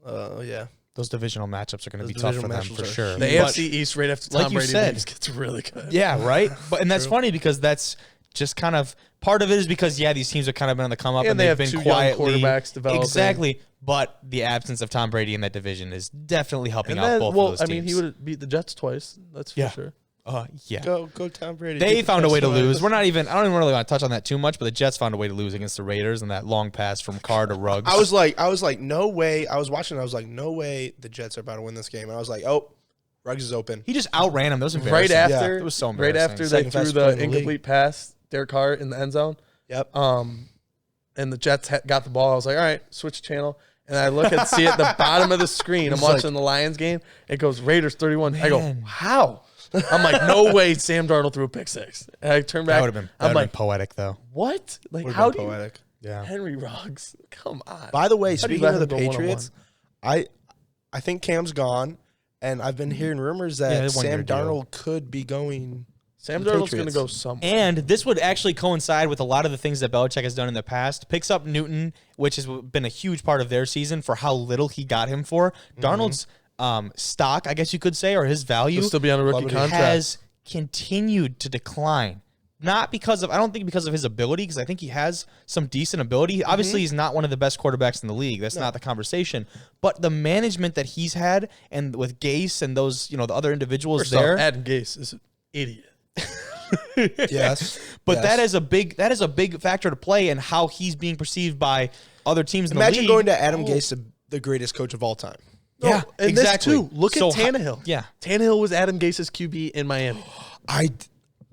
Yeah. Those divisional matchups are going to be tough for them for sure. The AFC East right after Tom Brady gets really good. Yeah, right? And that's funny because that's just kind of part of it is because these teams have kind of been on the come up and they've been quietly young quarterbacks developing. Exactly. But the absence of Tom Brady in that division is definitely helping out both of those teams. I mean, he would have beat the Jets twice. That's for sure. Go Tom Brady. They found a way to lose. I don't even really want to touch on that too much, but the Jets found a way to lose against the Raiders and that long pass from Carr to Ruggs. I was like, no way. I was watching. I was like, no way. The Jets are about to win this game. And I was like, oh, Ruggs is open. He just outran him. That was embarrassing. It was so embarrassing. Right after they threw the incomplete pass, Derek Carr in the end zone. Yep. And the Jets got the ball. I was like, all right, switch channel. And I see at the bottom of the screen. I'm watching the Lions game. It goes Raiders 31. I go, how? I'm like, no way Sam Darnold threw a pick 6. And I turn back. That would have been poetic, though. What? Like, how do poetic. Henry Ruggs, come on. By the way, speaking of the Patriots, I think Cam's gone, and I've been hearing rumors that Sam Darnold could be going. Sam Darnold's going to go somewhere. And this would actually coincide with a lot of the things that Belichick has done in the past. Picks up Newton, which has been a huge part of their season for how little he got him for. Darnold's stock, I guess you could say, or his value He'll still be on a rookie contract. Has continued to decline. Not because of, I don't think because of his ability, because I think he has some decent ability. Obviously, he's not one of the best quarterbacks in the league. That's not the conversation. But the management that he's had, and with Gase and those, the other individuals there. Adam Gase is an idiot. Yes. But that is a big factor to play in how he's being perceived by other teams in the league. Imagine going to Adam Gase, the greatest coach of all time. Yeah, and exactly. This too. Look at Tannehill. Tannehill was Adam Gase's QB in Miami.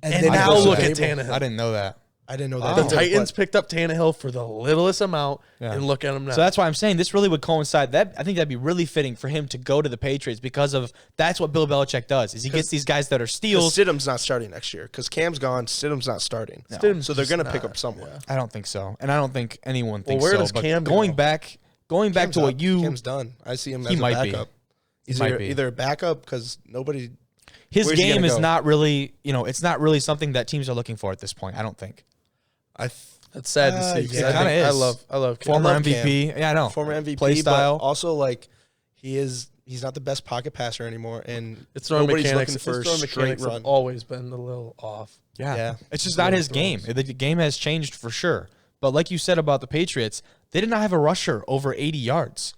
And now look at Tannehill. I didn't know that. The Titans picked up Tannehill for the littlest amount, and look at him now. So that's why I'm saying this really would coincide. I think that'd be really fitting for him to go to the Patriots because of that's what Bill Belichick does. Is he gets these guys that are steals. Stidham's not starting next year because Cam's gone. Stidham's not starting. No. So they're going to pick up someone. Yeah. I don't think so, and I don't think anyone thinks so. Where does Cam go? Going back to what Cam's done. I see him as a backup. He's either a backup because nobody. His game is not really, it's not really something that teams are looking for at this point. I don't think. That's sad to see. It kind of is. I love Cam. Former MVP. Cam. Yeah, I know. Former MVP play style. But also, he's not the best pocket passer anymore, and it's nobody's looking for a straight run. Have always been a little off. Yeah. It's just not his game. The game has changed for sure. But like you said about the Patriots, they did not have a rusher over 80 yards.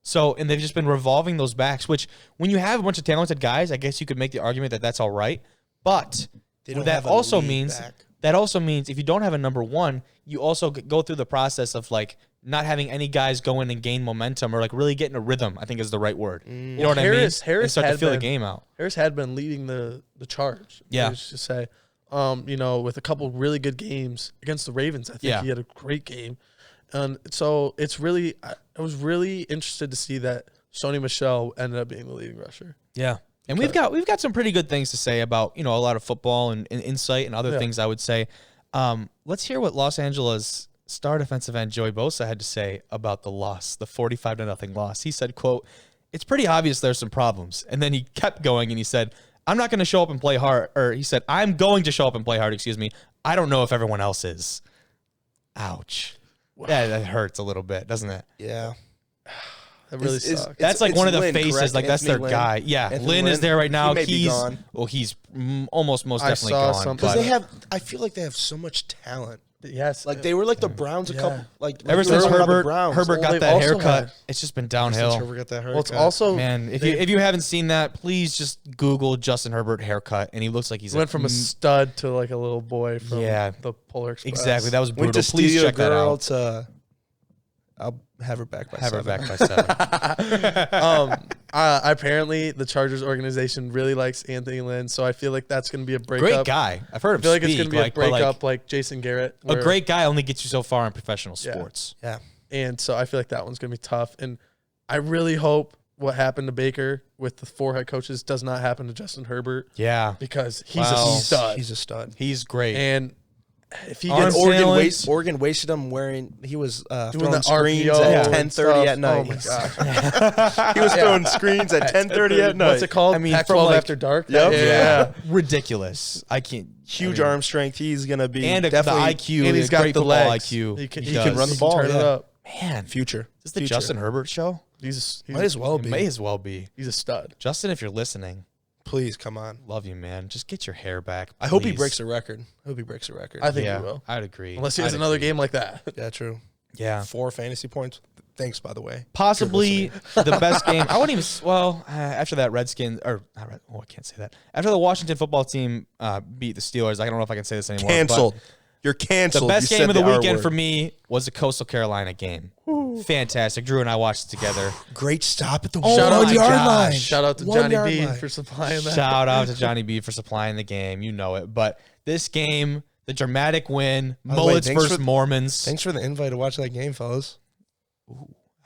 So, and they've just been revolving those backs, which when you have a bunch of talented guys, I guess you could make the argument that that's all right. But that also means if you don't have a number one, you also go through the process of not having any guys go in and gain momentum or like really getting a rhythm, I think is the right word. You know what I mean? Harris and start to feel the been- game out. Harris had been leading the charge. Yeah. I was just say, with a couple really good games against the Ravens, I think he had a great game. And so it's really, I was really interested to see that Sony Michel ended up being the leading rusher. Yeah. And we've got some pretty good things to say about, a lot of football and insight and other things, I would say. Let's hear what Los Angeles star defensive end Joey Bosa had to say about the loss, the 45-0 loss. He said, quote, "It's pretty obvious there's some problems." And then he kept going and he said, "I'm not going to show up and play hard." Or he said, "I'm going to show up and play hard, excuse me. I don't know if everyone else is." Ouch. Wow. Yeah, that hurts a little bit, doesn't it? Yeah. That really sucks. That's like one of the Lynn, faces. correct? Like, that's their Lynn. guy. Yeah, Anthony Lynn is there right now. He may be gone. He's almost most I definitely saw gone. something. Because but- I feel like they have so much talent. Yes. Like, they were like the Browns ever since Herbert got Well, that they've also haircut, had- it's just been Since downhill. Herbert got that haircut. Well, it's also Man, if you haven't seen that, please just Google Justin Herbert haircut, and he looks like he's went from a stud to like a little boy from the Polar Express. exactly. That was brutal. went to Please steal check a that girl out. to. I'll have her back by Have her 7. back by 7. Apparently, the Chargers organization really likes Anthony Lynn, so I feel like that's going to be a breakup. Great guy. I've heard him I feel like speak. it's going to be a but, like, breakup like Jason Garrett. a great guy only gets you so far in professional sports. Yeah. And so I feel like that one's going to be tough. And I really hope what happened to Baker with the 4 head coaches does not happen to Justin Herbert Yeah, because he's Wow. a stud. He's a stud. he's great. And if he Arm gets talent. Oregon wasted him he was doing throwing the screens RPO at and 10:30 at stuff. night. Oh my gosh. He was throwing screens at 10:30 at night. What's it called? I mean, Pac-12 from, like- after dark? Yep. Yeah. Ridiculous. I can't. Huge I mean, arm strength. He's gonna be and the definitely IQ. And he's got great the football legs. IQ. He can does. run the ball, Turn it yeah. up. Man, future. is this the Future. Justin Herbert show? He's Might as well It be. may as well be. He's a stud. Justin, if you're listening, Please come on. love you, man. Just get your hair back. I hope he please. breaks a record. I think Yeah, he will. I'd agree. Unless he has another game like that. Yeah, true. Yeah. 4 fantasy points. Thanks, by the way. Possibly the best game. I wouldn't even. After that Redskins or not Red, I can't say that. After the Washington football team beat the Steelers, I don't know if I can say this anymore. Canceled. but You're canceled. The best You game said of the R weekend word. for me was the Coastal Carolina game. Fantastic. Drew and I watched it together. Great stop at the Shout out 1 to yard Josh. line. Shout out to 1 Johnny yard B line. for supplying that. Shout out to Johnny B for supplying the game. You know it. But this game, the dramatic win, By the way, Mullets thanks versus for- Mormons. Thanks for the invite to watch that game, fellas.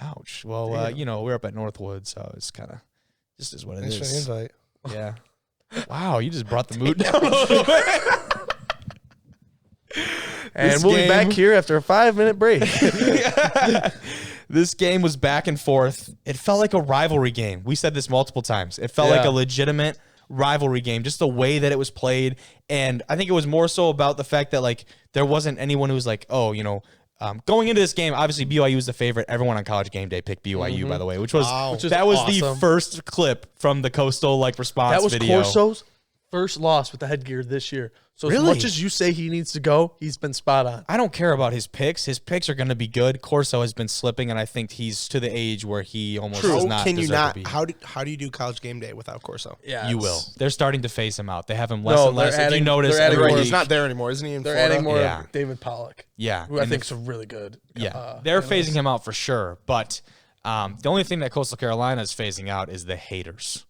Ouch. Well, we're up at Northwood, so it's kind of just is what it Thanks for the is. invite. Yeah. Wow, you just brought the mood down a little bit. And This we'll be back game- here after a 5-minute break. This game was back and forth. It felt like a rivalry game. We said this multiple times. It felt like a legitimate rivalry game, just the way that it was played. And I think it was more so about the fact that like there wasn't anyone who was like, oh, going into this game, obviously BYU is the favorite. Everyone on College Game Day picked BYU, by the way, which was Which that was is the awesome. first clip from the Coastal response That was video. Corso's first loss with the headgear this year. So as Really? much as you say he needs to go, he's been spot on. I don't care about his picks. His picks are going to be good. Corso has been slipping, and I think he's to the age where he almost does not Can you deserve not? to be. How do you do College Game Day without Corso? Yeah, You will. They're starting to phase him out. They have him less No, and less. they're If you adding- notice, they're adding every more. week- He's not there anymore, isn't he? In They're Florida? adding more Yeah. of David Pollock, Yeah, who I and think if- is a really good. they're phasing him out for sure. But the only thing that Coastal Carolina is phasing out is the haters.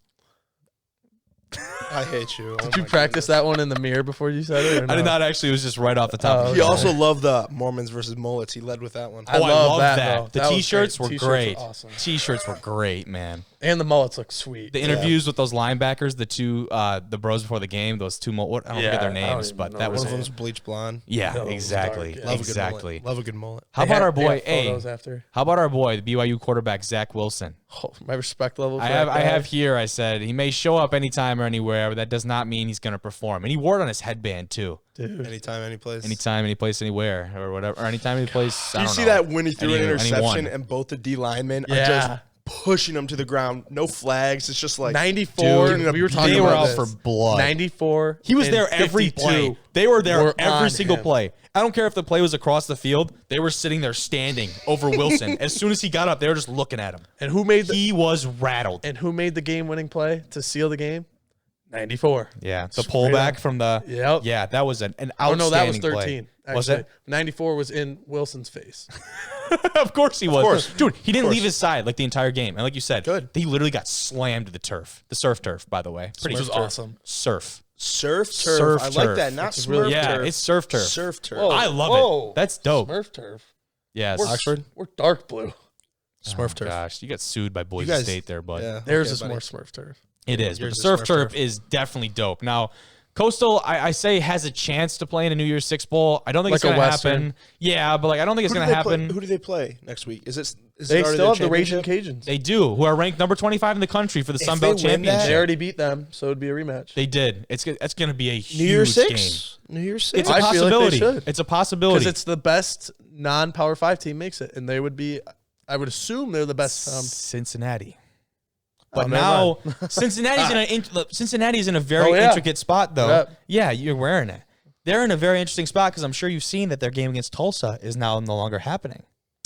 I hate you. Did you practice that one in the mirror before you said it? Or I did no? not actually. It was just right off the top. Oh, of He my also head. loved the Mormons versus Mullets. He led with that one. I Oh, love that, that. though. The That was T-shirts great. were T-shirts were great. awesome. T-shirts were great, man. And the mullets look sweet. The interviews with those linebackers, the two, the bros before the game, those two, I don't forget their I don't names, even but know that their was One of names. them's bleach blonde. yeah, That was exactly, dark, yeah. Love exactly. A good mullet. Love a good mullet. How about our boy? They had Hey, photos after. how about our boy, the BYU quarterback Zach Wilson? Oh, my respect level. For I that guy. have here. I said he may show up anytime or anywhere, but that does not mean he's going to perform. And he wore it on his headband too. Dude. Anytime, any place. Anytime, any place, anywhere, or whatever, or anytime, any place. Do you see that when he threw an interception anyone. and both the D linemen are Yeah. just pushing him to the ground? No flags. It's just like 94. Dude, we were talking they were about out this. for blood. 94. He was and there every 52 play. They were there were every on single him. play. I don't care if the play was across the field. They were sitting there standing over Wilson. As soon as he got up, they were just looking at him. And who made the He was rattled. the game-winning play to seal the game? 94. Yeah, the Straight pullback up. from the Yep. Yeah, that was an Oh outstanding no, that was 13. play. Actually. Was it? 94 was in Wilson's face. Of course he was. Of course. Dude, he didn't leave his side like the entire game. And like you said, Good. he literally got slammed to the turf. The surf turf, by the way. Which was awesome. Surf. Surf turf. Surf I turf. like that. Not Smurf turf. Yeah, it's surf turf. Surf turf. Whoa. I love it. That's dope. Smurf turf. Yes. Oxford. We're dark blue. Smurf turf. Gosh, you got sued by Boise guys- State there, bud. Yeah. Theirs okay, is buddy. more Smurf turf. It is, but the Yours is surf Smurf turf turf. is definitely dope. Now, Coastal, I say, has a chance to play in a New Year's Six Bowl. I don't think Like it's going a to Western. happen. Yeah, but like I don't think it's going to happen. Who do they play next week? Is They it already still have their the Raging championship? Cajuns. They do, who are ranked number 25 in the country for the Sun If Belt they win that- Championship. They already beat them, so it'd be a rematch. They did. It's going to be a huge New Year's game. Six. New Year's Six. It's a I feel like they possibility. should. It's a possibility. Because it's the best non-Power 5 team makes it, and they would be. I would assume they're the best. Cincinnati. Oh, But never now mind. Cincinnati's in a very Oh, yeah. intricate spot, though. Yep. Yeah, you're wearing it. They're in a very interesting spot because I'm sure you've seen that their game against Tulsa is now no longer happening.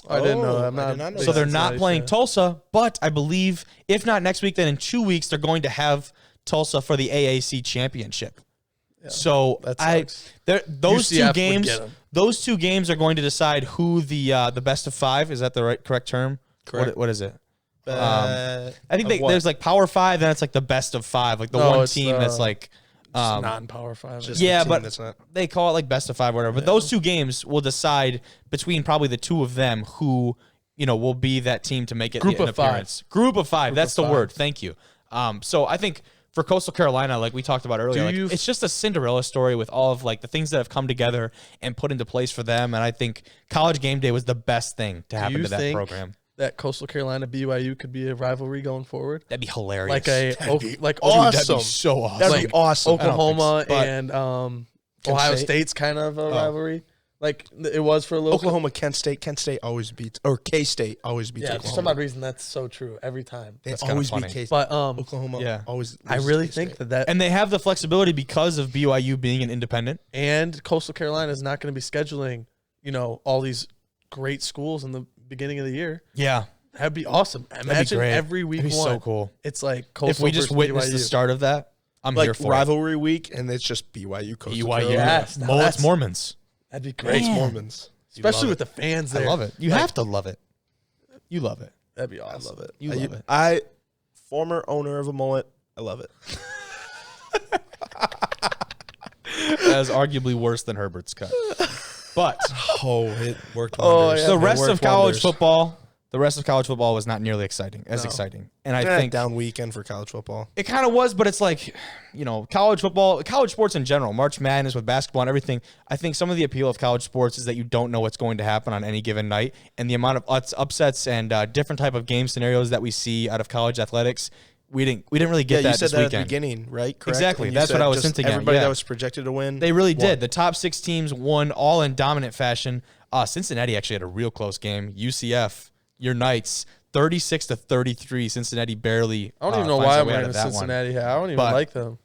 I didn't know. Oh, I'm I not. did not know So that. they're not Cincinnati playing fan. Tulsa, but I believe if not next week, then in 2 weeks they're going to have Tulsa for the AAC championship. So that I sucks. those UCF two would games, get 'em. those two games are going to decide who the best of five is. That the correct term? Correct. What is it? Uh, I think of what? there's like Power Five, then it's like the best of five, like the No, one it's, team that's like. Just non-Power 5. just Yeah, the team but that's not. they call it like best of five, or whatever. But those two games will decide between probably the two of them who will be that team to make it Group an of five. appearance. Group of five. That's the of word. Thank you. So I think for Coastal Carolina, like we talked about earlier, like, it's just a Cinderella story with all of like the things that have come together and put into place for them. And I think College Game Day was the best thing to happen you to that think program. that Coastal Carolina BYU could be a rivalry going forward? That'd be hilarious. Like a like That'd be awesome. so awesome. That'd like be awesome. Oklahoma but- and Ohio State? State's kind of a rivalry. Like it was for a little. Oklahoma, Kent State always beats, or K-State always beats Yeah, for Oklahoma. some odd reason that's so true every time. They kinda always funny. beat K-State. But Oklahoma Yeah. always I loses really K-State. think that And they have the flexibility because of BYU being an independent. and Coastal Carolina is not going to be scheduling, all these great schools in the beginning of the year. Yeah. That'd be awesome. Imagine great. every week That'd be one. so cool. It's like If Coastal we just versus witnessed the BYU. start of that, I'm like here for rivalry week, and it's just BYU, Coastal BYU. Carolina. Yes, now Mullets that's- Mormons. That'd be Great great, Mormons. especially with the fans there. I love it. You have to love it. You love it. That'd be awesome. I love it. You love it. I former owner of a mullet. I love it. That is arguably worse than Herbert's cut. But Oh, it worked Oh, wonders. yeah. the It rest worked of college wonders. football, was not nearly exciting. Exciting. And I Yeah, think down weekend for college football. it kind of was, but it's like, college football, college sports in general, March Madness with basketball and everything. I think some of the appeal of college sports is that you don't know what's going to happen on any given night, and the amount of upsets and different type of game scenarios that we see out of college athletics. We didn't really get Yeah, that you said this that at weekend. the beginning, right? Correct? Exactly. And you That's what said I was just hinting at, Everybody yeah. that was projected to win. They really won. did. The top 6 teams won all in dominant fashion. Cincinnati actually had a real close game. UCF, your Knights, 36-33. Cincinnati barely. I don't even know finds why their I'm way out wearing of a that one. Cincinnati hat. I don't even But- like them.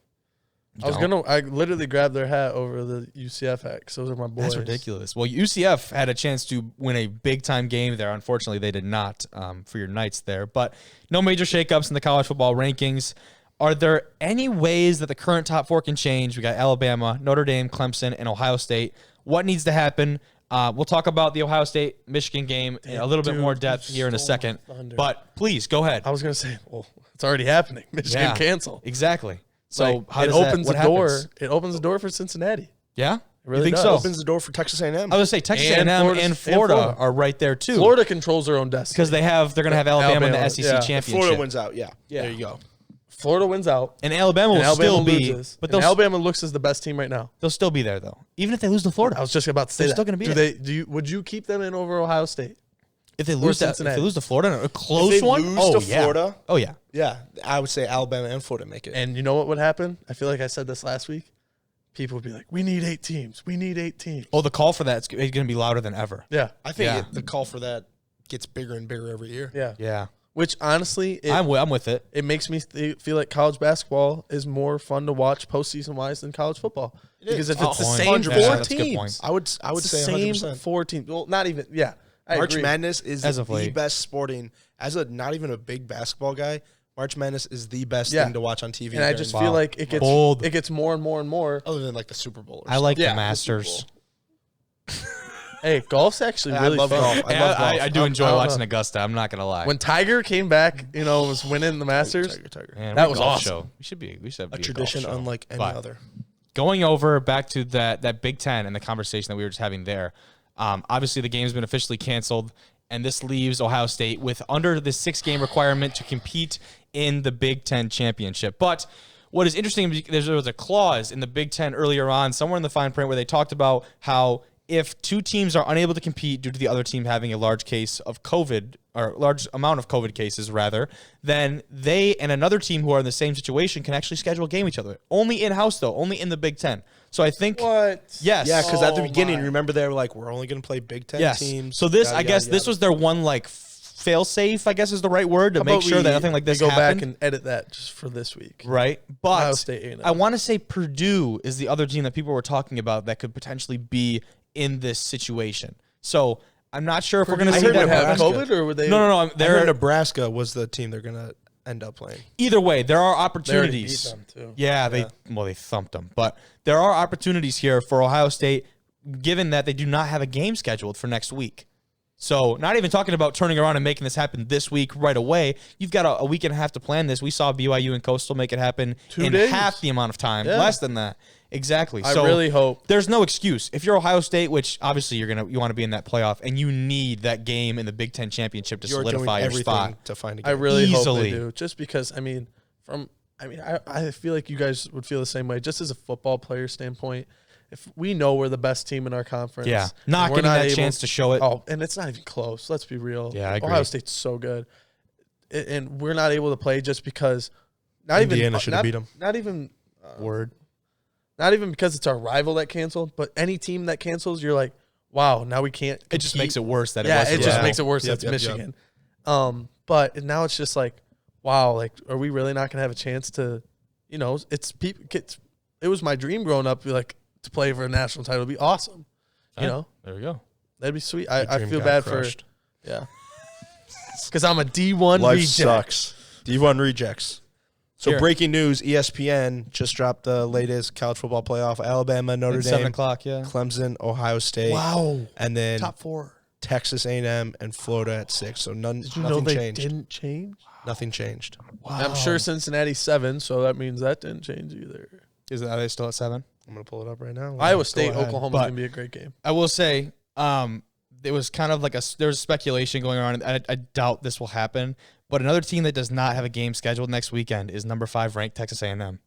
I literally grabbed their hat over the UCF hat because those are my boys. That's ridiculous. Well, UCF had a chance to win a big-time game there. Unfortunately, they did not for your Knights there. But no major shakeups in the college football rankings. Are there any ways that the current top 4 can change? We got Alabama, Notre Dame, Clemson, and Ohio State. What needs to happen? We'll talk about the Ohio State-Michigan game in a little bit more depth here in a second. thunder. But please, go ahead. I was gonna say, well, it's already happening. Michigan Yeah. cancel. Exactly. So Like, how it does opens that, the what door. happens? It opens the door for Cincinnati. Yeah? really you think does. so? Opens the door for Texas A&M. I was going to say Texas And A&M Florida- and and Florida Florida. are right there too. Florida controls their own destiny Because they're going to have Alabama in the Alabama, SEC yeah. championship. Florida wins out. Yeah. There you go. Florida wins out. And Alabama will And Alabama still be, loses. but And Alabama looks as the best team right now. they'll still be there though. Even if they lose to Florida, I was just about to say They're that. still gonna be Do there. they? Would you keep them in over Ohio State? if they lose Cincinnati. to Florida, in a close If they one, lose to yeah. Florida, Oh yeah, yeah, I would say Alabama and Florida make it. And you know what would happen? I feel like I said this last week. People would be like, "We need 8 teams. We need 8 teams." Oh, the call for that is going to be louder than ever. Yeah, I think Yeah. the call for that gets bigger and bigger every year. yeah. Yeah, Which honestly, I'm with it. it makes me feel like college basketball is more fun to watch postseason wise than college football. Because if it's the same 100%. 4 That's a good teams, point. I would it's say the same 100%. 4 teams. Well, not even. Yeah, I March agree. Madness is As of the late. best sporting. As a not even a big basketball guy, March Madness is the best Yeah. thing to watch on TV. And I during- just Wow. feel like it gets Bold. more and more and more. other than like the Super Bowl. Or I like Yeah, the the Masters. Hey, golf's actually really love fun. golf. I love golf. I do enjoy I don't watching know. Augusta. I'm not gonna lie. When Tiger came back, was winning the Masters. Tiger. Man, that we're a was golf awesome. Show. We should have A tradition unlike any other. Going over back to that Big Ten and the conversation that we were just having there. Obviously, the game's been officially canceled, and this leaves Ohio State with under the 6-game requirement to compete in the Big Ten championship. But what is interesting, there was a clause in the Big Ten earlier on, somewhere in the fine print, where they talked about how if 2 teams are unable to compete due to the other team having a large case of COVID, or large amount of COVID cases rather, then they and another team who are in the same situation can actually schedule a game with each other. Only in-house, though. Only in the Big Ten. So I think... What? Yes. Yeah, because at the beginning, remember they were like, we're only going to play Big Ten teams. So this, I guess, this was their one, fail-safe, I guess is the right word, to make sure that nothing like this happened. Go back and edit that just for this week. Right. Ohio But State A&M. I want to say Purdue is the other team that people were talking about that could potentially be in this situation. So I'm not sure if we're going to see Would that. have Nebraska. COVID, or would they? No. They're Nebraska was the team they're going to end up playing. Either way, there are They already opportunities. beat them, too. Yeah, they thumped them. But there are opportunities here for Ohio State, given that they do not have a game scheduled for next week. So not even talking about turning around and making this happen this week right away. You've got a week and a half to plan this. We saw BYU and Coastal make it happen 2 in days. half the amount of time, Yeah. less than that. Exactly. I So really hope. there's no excuse. If you're Ohio State, which obviously you want to be in that playoff, and you need that game in the Big Ten championship to You're solidify doing your spot. everything to find a I game. really hope Easily. they do. Just because, I feel like you guys would feel the same way. Just as a football player standpoint, if we know we're the best team in our conference, Yeah, and not we're getting that able- chance to show it. Oh, and it's not even close. Let's be real. Yeah, I agree. Ohio State's so good, and we're not able to play just because. Not Indiana even should have beat 'em. Not even Word. Not even because it's our rival that canceled, but any team that cancels, you're like, wow, now we can't. It just compete. makes it worse that it Yeah, was. it just makes it worse. Yep, That's yep, Michigan. But now it's just like, wow, like, are we really not gonna have a chance to, it's people. It was my dream growing up, to play for a national title. It'd be awesome. There we go. That'd be sweet. Your I dream feel got bad crushed. for, because I'm a D1 Life reject. sucks. D1 rejects. So Here. breaking news: ESPN just dropped the latest college football playoff. Alabama, Notre It's Dame, 7 o'clock, yeah. Clemson, Ohio State, Wow, and then top 4. Texas A&M and Florida at 6. So Did you nothing know they changed. didn't change? Nothing changed. I'm sure Cincinnati's 7, so that means that didn't change either. Are they still at 7? I'm gonna pull it up right now. Iowa Go State, ahead. Oklahoma's But- gonna be a great game. I will say, it was kind of like there's speculation going on. And I doubt this will happen. But another team that does not have a game scheduled next weekend is number 5 ranked Texas A&M.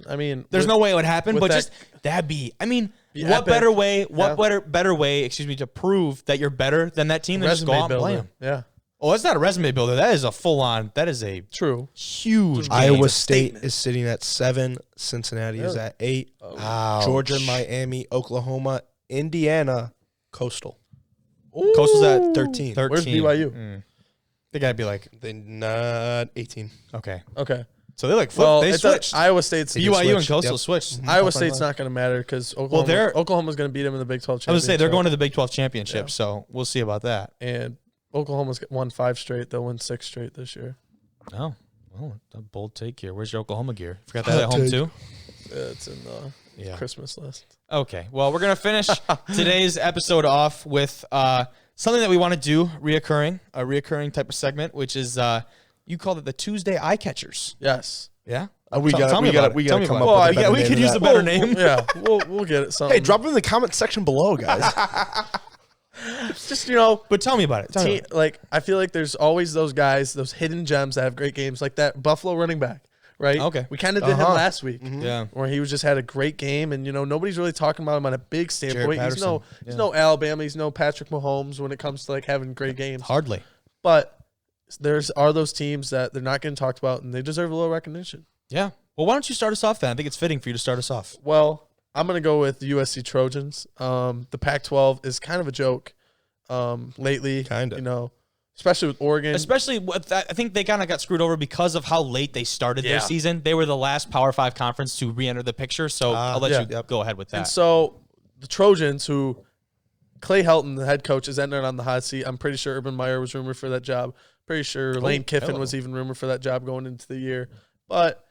I mean, There's no way it would happen, with but that- just that'd be. I mean, Be what epic. better way? What Yeah. better way? Excuse me, to prove that you're better than that team than just go out and play them. Yeah, Oh, that's not a resume builder. That is a full on. That is a true. huge. Iowa game. State is sitting at 7. Cincinnati is Really? at 8. Ouch. Georgia, Miami, Oklahoma, Indiana, Coastal. Coastal's at 13. 13. Where's BYU? They gotta be like They not 18. okay. Okay. So they like flip. Well, they it's switched. Iowa State's BYU and switched. Coastal Yep. switched. Iowa State's not going to matter because Oklahoma's going to beat them in the Big 12 I championship. was gonna say they're going to the Big 12 championship, Yeah. so we'll see about that. and Oklahoma's won 5 straight. They'll win 6 straight this year. Oh, a bold take here. Where's your Oklahoma gear? Forgot that at home too. It's in the Yeah. Christmas list. Okay. Well, we're gonna finish today's episode off with something that we want to do, a reoccurring type of segment, which is you called it the Tuesday Eye Catchers. Yes. Yeah. We Tell got me about to it. Tell me come about up it. with a better we name could than use that. a better name. Yeah, we'll get it. Something. Hey, drop it in the comment section below, guys. Just But tell me about it. like I feel like there's always those guys, those hidden gems that have great games, like that Buffalo running back, right? Okay. We kind of did him last week, Yeah. where he was just had a great game, and nobody's really talking about him on a big standpoint. He's Patterson. he's no Alabama, he's no Patrick Mahomes when it comes to like having great games. Hardly. But are those teams that they're not getting talked about, and they deserve a little recognition. Yeah. Well, why don't you start us off then? I think it's fitting for you to start us off. Well, I'm going to go with the USC Trojans. The Pac-12 is kind of a joke lately. Kinda. Especially with Oregon. Especially with that, I think they kind of got screwed over because of how late they started their Yeah. season. They were the last Power 5 conference to re-enter the picture, so I'll let you go ahead with that. And so the Trojans, who Clay Helton, the head coach, is entering on the hot seat. I'm pretty sure Urban Meyer was rumored for that job. Pretty sure Lane Kiffin was even rumored for that job going into the year. But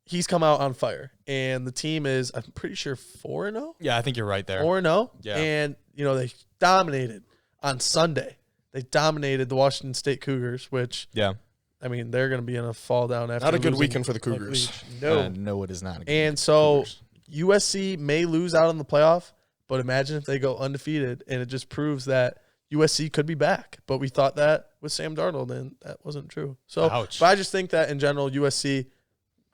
he's come out on fire. And the team is, I'm pretty sure, 4-0? Yeah, I think you're right there. 4-0. Yeah. And they dominated on Sunday. They dominated the Washington State Cougars, which I mean, they're going to be in a fall down after. Not a good weekend for the Cougars. No, it is not. And so USC may lose out in the playoff, but imagine if they go undefeated, and it just proves that USC could be back. But we thought that with Sam Darnold, and that wasn't true. So, but I just think that in general, USC,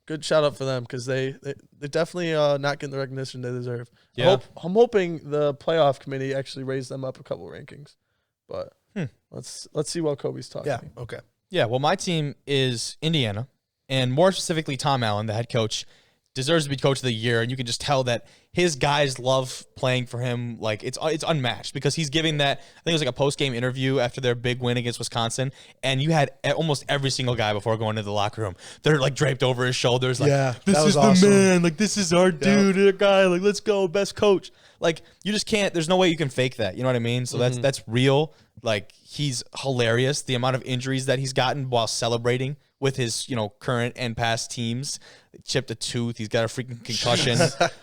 good shout out for them because they're definitely not getting the recognition they deserve. Yeah. I'm hoping the playoff committee actually raised them up a couple rankings, but let's see what Kobe's talking. Yeah. Okay. Yeah, well, my team is Indiana, and more specifically, Tom Allen, the head coach, deserves to be coach of the year, and you can just tell that his guys love playing for him. Like, it's unmatched because he's giving that, I think it was like a post-game interview after their big win against Wisconsin, and you had almost every single guy before going into the locker room. They're, like, draped over his shoulders, like, this is awesome. The man, like, this is our dude, our guy, like, let's go, best coach. Like, you just can't, there's no way you can fake that, you know what I mean? So that's real. Like, he's hilarious. The amount of injuries that he's gotten while celebrating with his, current and past teams. Chipped a tooth. He's got a freaking concussion.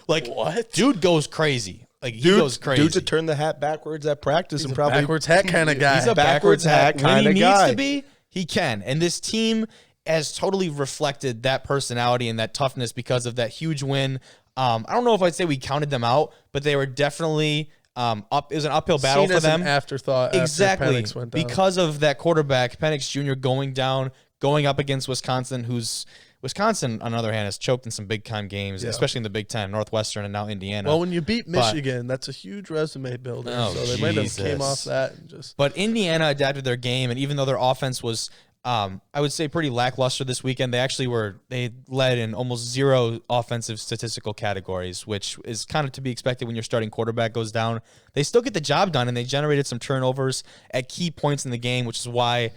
Like, what? Dude goes crazy. Like, he goes crazy. Dude to turn the hat backwards at practice and probably backwards hat kind of guy. He's a backwards hat kind of guy. When he needs to be, he can. And this team has totally reflected that personality and that toughness because of that huge win. I don't know if I'd say we counted them out, but they were definitely up. It was an uphill battle for them. An afterthought. Exactly. After Penix went down. Because of that quarterback, Penix Jr. going down, going up against Wisconsin, Wisconsin, on the other hand, has choked in some big-time games, especially in the Big Ten, Northwestern, and now Indiana. Well, when you beat Michigan, that's a huge resume builder. So they might have came off that. But Indiana adapted their game, and even though their offense was, I would say, pretty lackluster this weekend, they led in almost zero offensive statistical categories, which is kind of to be expected when your starting quarterback goes down. They still get the job done, and they generated some turnovers at key points in the game, which is why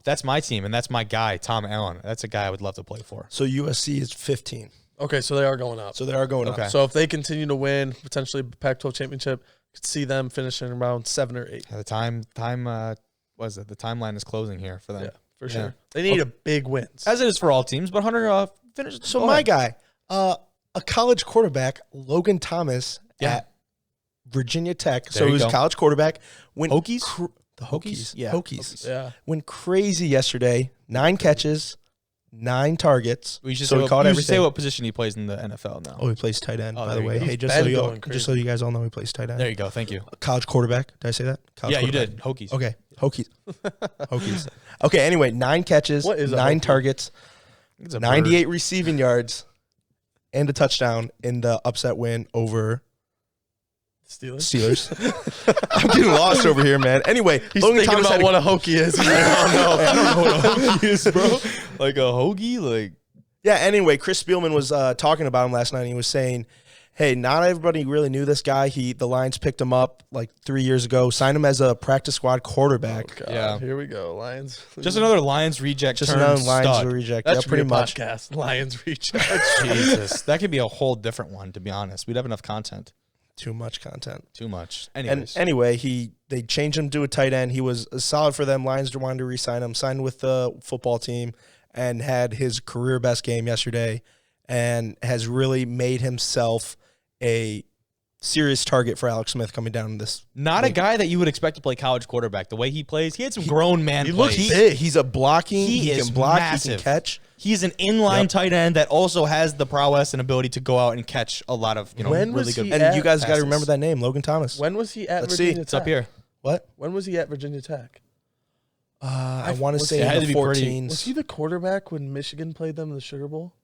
that's my team, and that's my guy, Tom Allen. That's a guy I would love to play for. So USC is 15. Okay, so they are going up. Okay. So if they continue to win, potentially Pac-12 championship, could see them finishing around 7 or 8. The timeline is closing here for them. Yeah, for sure. They need a big wins. As it is for all teams, but Hunter finished. So my guy, a college quarterback, Logan Thomas at Virginia Tech. So he was a college quarterback. Hokies? The Hokies. Yeah. Hokies. Yeah. Went crazy yesterday. 9 catches, 9 targets. We should say what position he plays in the NFL now. Oh, he plays tight end, by the way. Hey, just so you guys all know, he plays tight end. There you go. Thank you. College quarterback. Did I say that? Yeah, you did. Hokies. Okay. Hokies. Hokies. Okay, anyway, 9 catches, 9 targets, 98 receiving yards, and a touchdown in the upset win over Steelers. I'm getting lost over here, man. Anyway, he's Logan thinking Thomas about what a Hokie is. He's like, oh, no. I don't know what a Hokie is, bro. Like a Hoagie? Like, yeah, anyway, Chris Spielman was talking about him last night, and he was saying, hey, not everybody really knew this guy. The Lions picked him up like 3 years ago, signed him as a practice squad quarterback. Oh, yeah. Here we go, Lions. Just another Lions reject. Just another Lions reject. That's pretty much. Podcast. Lions reject. Jesus. That could be a whole different one, to be honest. We'd have enough content. Too much content. Too much. Anyway, they changed him to a tight end. He was solid for them. Lions wanted to re-sign him, signed with the football team, and had his career best game yesterday, and has really made himself a serious target for Alex Smith coming down this. Not a guy that you would expect to play college quarterback. The way he plays, he had some grown man plays. Looks big. He's a blocking. He can block. Massive. He can catch. He's an inline tight end that also has the prowess and ability to go out and catch a lot of really good. And you guys got to remember that name, Logan Thomas. When was he at Virginia Tech? It's up here. What? When was he at Virginia Tech? I want to say in the the 14s. Was he the quarterback when Michigan played them in the Sugar Bowl?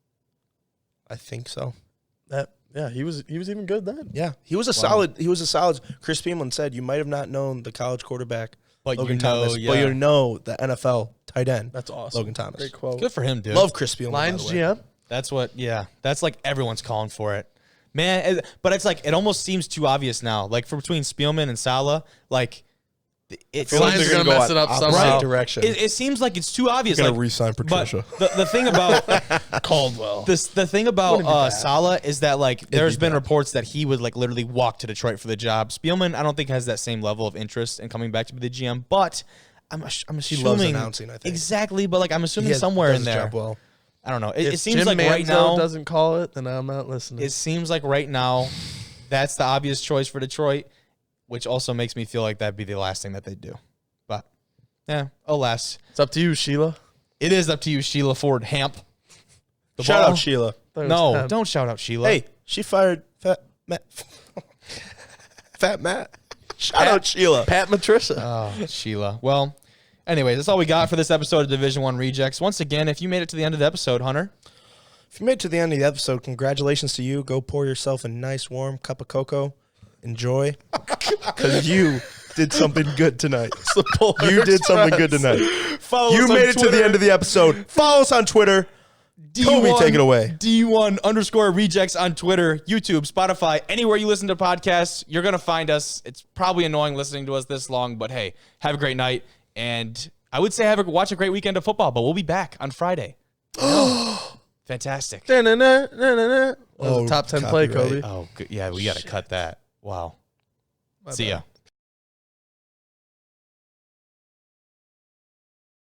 I think so. Yeah, he was even good then. Yeah, he was a solid. He was a solid. Chris Spielman said you might have not known the college quarterback, but Logan Thomas, but you know the NFL tight end. That's awesome. Logan Thomas. Great quote. Good for him, dude. Love Chris Spielman. Lions GM. That's what. Yeah, that's like everyone's calling for it, man. But it's like it almost seems too obvious now. Like for between Spielman and Saleh, like. The Lions are going to mess it up somehow. Direction. It seems like it's too obvious. Going to re-sign Patricia. But the thing about Caldwell, the thing about Saleh is that like there's been reports that he would like literally walk to Detroit for the job. Spielman, I don't think has that same level of interest in coming back to be the GM, but I'm assuming he loves announcing. I think exactly, but like I'm assuming somewhere in there. Well. I don't know. It seems Jim like Manzo right now doesn't call it, then I'm not listening. It seems like right now that's the obvious choice for Detroit. which also makes me feel like that'd be the last thing that they'd do. But, yeah, alas. It's up to you, Sheila. It is up to you, Sheila Ford Hamp. Shout out Sheila. No, don't shout out Sheila. Hey, she fired Fat Matt. Fat Matt. Shout out Sheila. Pat Matrissa. Oh, Sheila. Well, anyways, that's all we got for this episode of Division I Rejects. Once again, if you made it to the end of the episode, Hunter. If you made it to the end of the episode, congratulations to you. Go pour yourself a nice warm cup of cocoa. Enjoy. Because you did something good tonight. You did something good tonight. You made it to the end of the episode. Follow us on Twitter. Kobe, take it away. D1_rejects on Twitter, YouTube, Spotify, anywhere you listen to podcasts, you're going to find us. It's probably annoying listening to us this long, but hey, have a great night. And I would say watch a great weekend of football, but we'll be back on Friday. Fantastic. Oh, top 10 play, Kobe. Oh, good. Yeah, we got to cut that. Wow. See ya.